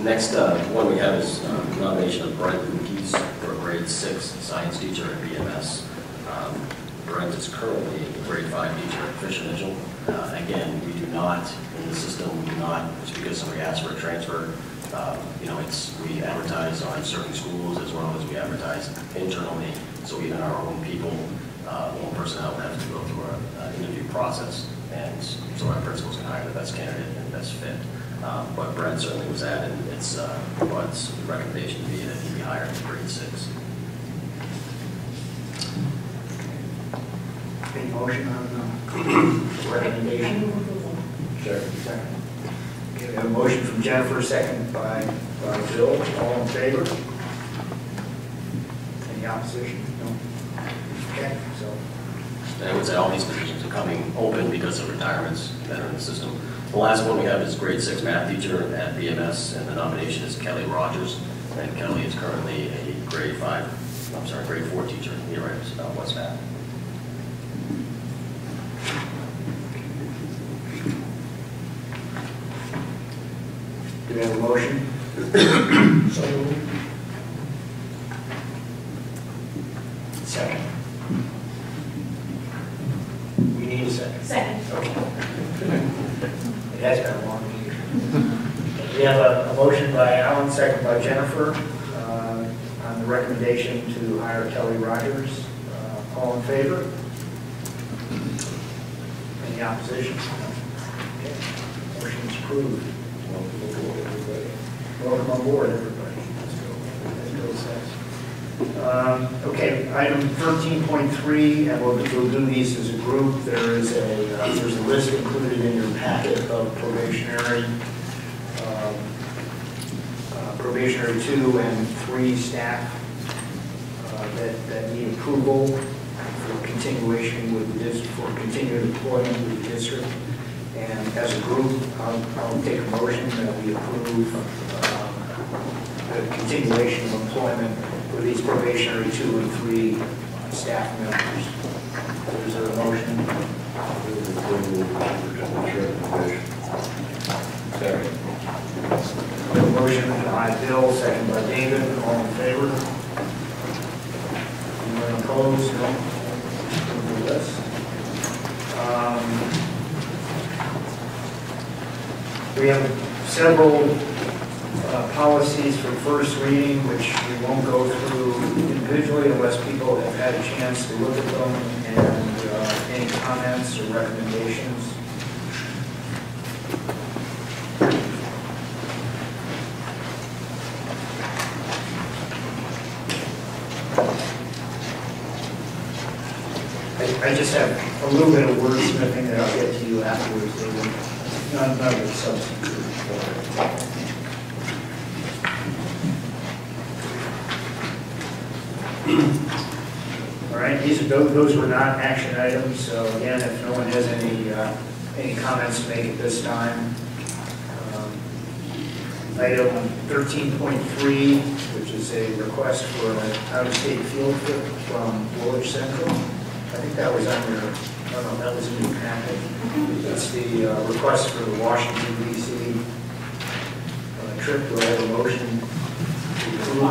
Next one we have is nomination of Brent Lukes for a grade 6 science teacher at BMS. Brent is currently a grade 5 teacher at Fisher Mitchell. Again, we do not, in the system, we do not, just because somebody asks for a transfer, we advertise on certain schools as well as we advertise internally. So even our own people, one personnel have to go through an interview process. And so our principals can hire the best candidate and best fit. But Brent certainly was added. It's Bud's recommendation to be that he be hired in grade 6. Any motion on the recommendation? Sure. Second. Okay, we have a motion from Jennifer, second by Bill. All in favor? Any opposition? No. Okay, so. And I would say all these positions are coming open because of retirements that are in the system. The last one we have is grade 6 math teacher at BMS, and the nomination is Kelly Rogers. And Kelly is currently a grade 4 teacher here at West Bath. Do we have a motion? So Second. We need a second. Second. Okay. It has been a long meeting. We have a motion by Alan, second by Jennifer, on the recommendation to hire Kelly Rogers. All in favor? Any opposition? Okay. Motion is approved. Welcome on board, everybody. As Bill says. Okay, item 13.3, and we'll do these as a group. There's a list included in your packet of probationary 2 and 3 staff that need approval for continuation with the district, for continued employment with the district. And as a group, I'll take a motion that we approve the continuation of employment for these probationary 2 and 3 staff members. Is there a motion? Bill, second by David. All in favor? Anyone opposed? No? Approve the list. We have several policies for first reading, which we won't go through individually unless people have had a chance to look at them and any comments or recommendations. I just have a little bit of wordsmithing that I'll get to you afterwards. None of the substantive. All right, those were not action items. So again, if no one has any comments to make at this time, item 13.3, which is a request for an out-of-state field trip from Woolwich Central. I think that was on your, no, that was in your packet. That's the request for the Washington, D.C. Trip. Do I have a motion to approve?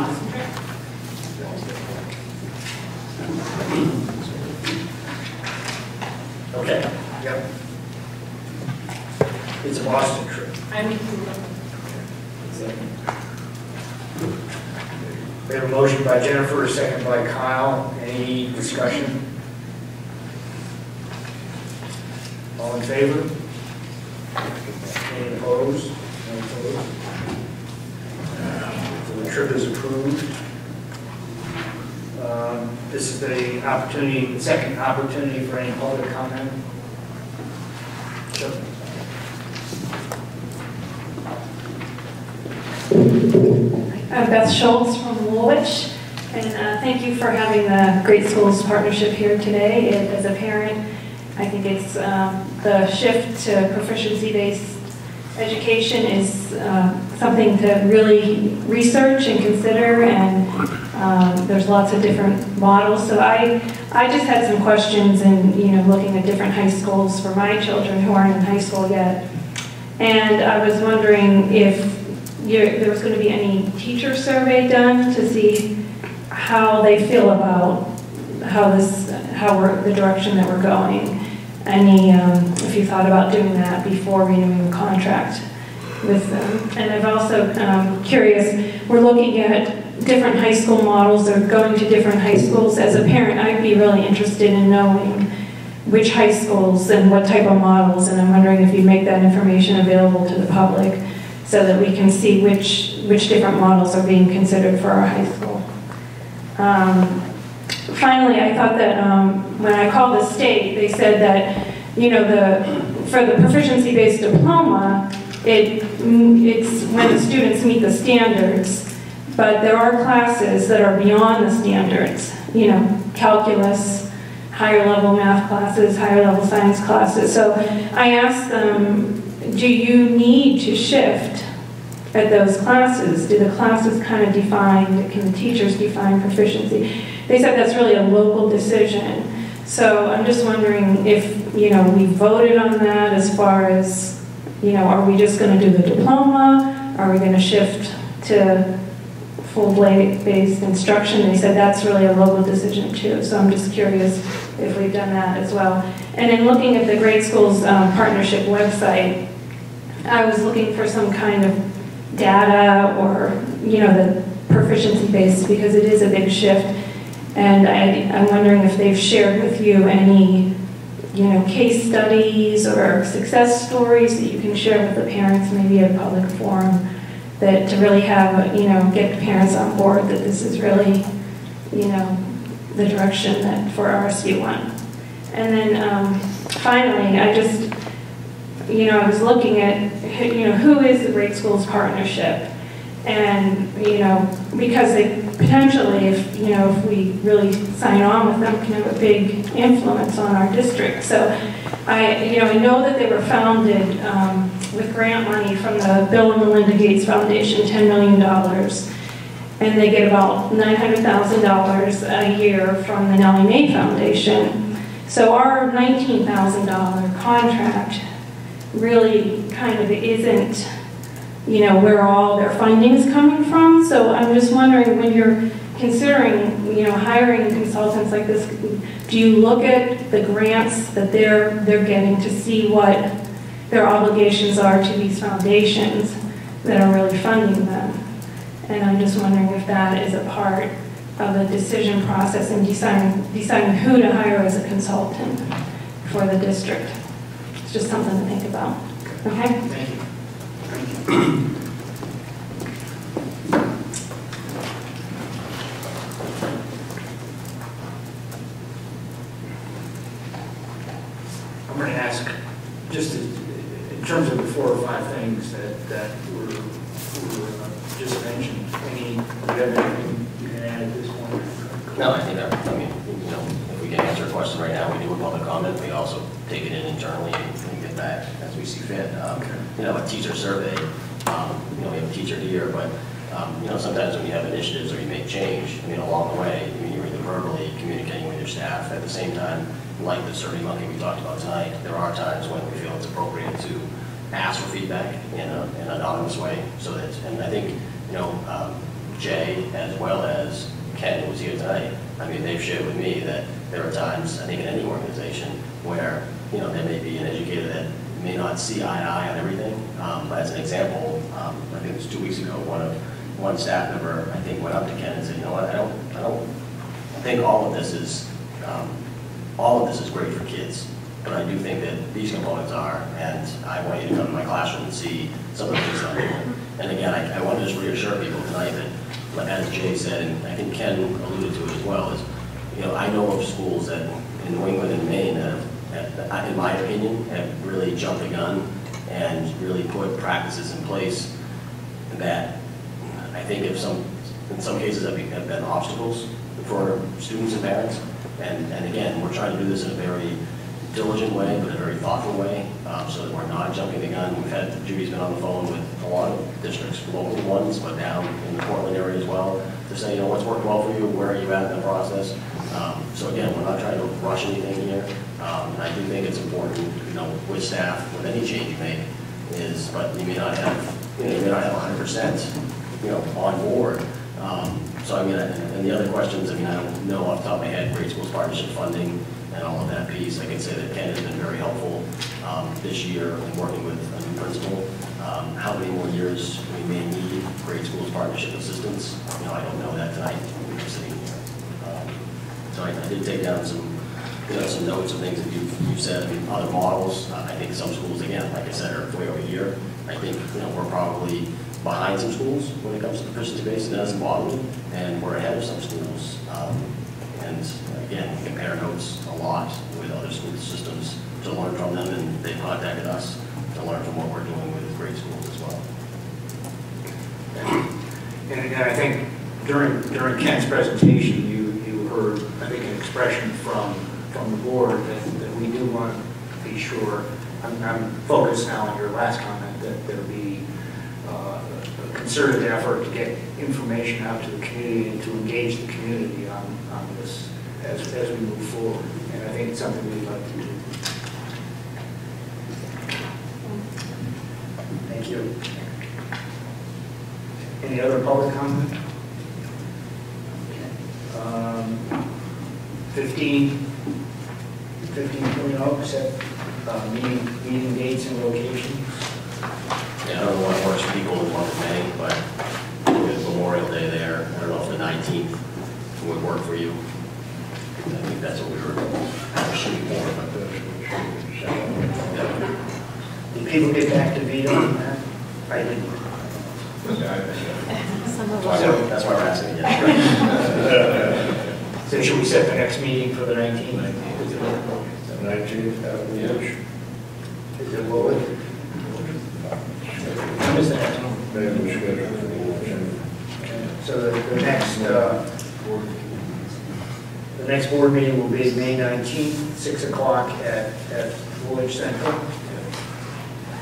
Okay, yep. It's a Boston trip. I mean, we have a motion by Jennifer, a second by Kyle. Any discussion? All in favor? Any opposed? No opposed? So the trip is approved. This is the opportunity, second opportunity for any public comment. Sure. I'm Beth Schultz from Woolwich, and thank you for having the Great Schools Partnership here today. As a parent, I think it's the shift to proficiency-based education is something to really research and consider, and there's lots of different models. So I just had some questions, and looking at different high schools for my children who aren't in high school yet, and I was wondering if there was going to be any teacher survey done to see how they feel about the direction that we're going. If you thought about doing that before renewing the contract with them. And I'm also curious, we're looking at different high school models or going to different high schools. As a parent, I'd be really interested in knowing which high schools and what type of models, and I'm wondering if you make that information available to the public so that we can see which different models are being considered for our high school. Finally, I thought that when I called the state, they said that, for the proficiency-based diploma, it's when the students meet the standards, but there are classes that are beyond the standards, calculus, higher level math classes, higher level science classes. So I asked them, do you need to shift at those classes? Do the classes kind of define, can the teachers define proficiency? They said that's really a local decision. So I'm just wondering if, we voted on that as far as, are we just going to do the diploma? Are we going to shift to full-based instruction? They said that's really a local decision too. So I'm just curious if we've done that as well. And in looking at the Great Schools Partnership website, I was looking for some kind of data or, the proficiency-based, because it is a big shift. And I'm wondering if they've shared with you any, case studies or success stories that you can share with the parents, maybe at a public forum, that to really have, get the parents on board that this is really, the direction that for RSU1. And then finally, I just, I was looking at, who is the Great Schools Partnership? And, because they potentially, if we really sign on with them, can have a big influence on our district. So I know that they were founded with grant money from the Bill and Melinda Gates Foundation, $10 million. And they get about $900,000 a year from the Nellie Mae Foundation. So our $19,000 contract really kind of isn't, you know, where all their funding is coming from. So I'm just wondering, when you're considering, you know, hiring consultants like this, do you look at the grants that they're getting to see what their obligations are to these foundations that are really funding them? And I'm just wondering if that is a part of the decision process in deciding who to hire as a consultant for the district. It's just something to think about. Okay? Thank you. Thank you. I'm going to ask, just in terms of the 4 or 5 things that were just mentioned, do you have anything you can add at this point? No, I think I mean, you know, if we can answer a question right now, we do a public comment. We also take it in internally and get back as we see fit. You know, a teacher survey, you know, we have a teacher here, but you know, sometimes when you have initiatives or you make change, I mean, along the way, I mean, you're either verbally communicating with your staff. At the same time, like the Survey Monkey we talked about tonight, there are times when we feel it's appropriate to ask for feedback in an anonymous way. So that, and I think, you know, Jay as well as Ken, who was here tonight, I mean, they've shared with me that there are times, I think in any organization, where, you know, there may be an educator that may not see eye to eye on everything. As an example, I think it was 2 weeks ago, one staff member, I think, went up to Ken and said, you know what, I think all of this is great for kids, but I do think that these components are, and I want you to come to my classroom and see some of the things I'm doing. And again, I want to just reassure people tonight that, as Jay said, and I think Ken alluded to it as well, is, you know, I know of schools that in New England and Maine that have, in my opinion, have really jumped the gun and really put practices in place that I think in some cases have been obstacles for students and parents. And again, we're trying to do this in a very diligent way, but a very thoughtful way, so that we're not jumping the gun. We've had, Judy's been on the phone with a lot of districts, local ones, but down in the Portland area as well, to say, you know, what's worked well for you, where are you at in the process? So again, we're not trying to rush anything here. And I do think it's important, you know, with staff, with any change you make, but you may not have, you may not have 100%, you know, on board. So I mean, and the other questions, I mean, I don't know off the top of my head, Great Schools Partnership funding and all of that piece. I can say that Ken has been very helpful this year in working with a new principal. How many more years we may need Great Schools Partnership assistance, you know, I don't know that tonight. We're sitting here. So I did take down some, you know, some notes of things that you've said. I mean, other models, I think some schools, again, like I said, are way over here. I think, you know, we're probably behind some schools when it comes to proficiency-based and as modeling, and we're ahead of some schools. And again, we compare notes a lot with other school systems to learn from them, and they've contacted us to learn from what we're doing with great schools as well. And again, I think during Ken's presentation, you heard, I think, an expression from the board that we do want to be sure. I'm focused now on your last comment, that there be a concerted effort to get information out to the community and to engage the community on this as we move forward. And I think it's something we'd like to do. Thank you. Any other public comment? 15.0, set meeting dates and locations. Yeah, I don't know what works for people in the month of May, but with Memorial Day there, I don't know if the 19th would work for you. I think that's what we were shooting for. Did people get back to Vito on that? I didn't. That's why we're asking again. So should we set the next meeting for the 19th? 19th, Is it what? When is that? So the next board meeting will be May 19th, 6 o'clock at Village Central.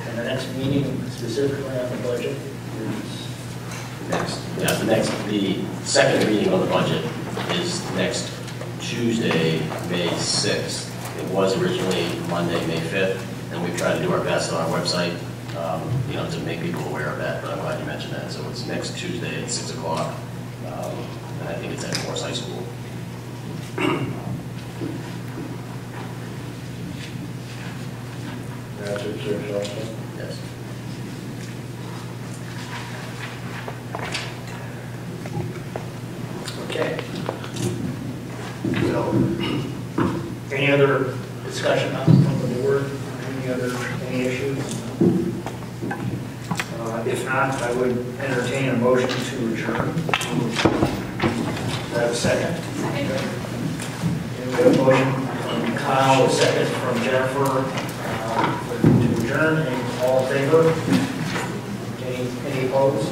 And the next meeting specifically on the budget is the second meeting on the budget is next Tuesday, May 6th. It was originally Monday, May 5th, and we've tried to do our best on our website you know, to make people aware of that, but I'm glad you mentioned that. So it's next Tuesday at 6 o'clock, and I think it's at Morse High School. That's it, sir, Justin. Yes. Okay. So, any other discussion from the board? Any issues? If not, I would entertain a motion to adjourn. Do I have a second? Second. Okay, we have a motion from Kyle, a second from Jennifer to adjourn. All in favor? Any opposed?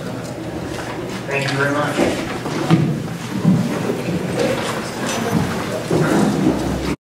Thank you very much.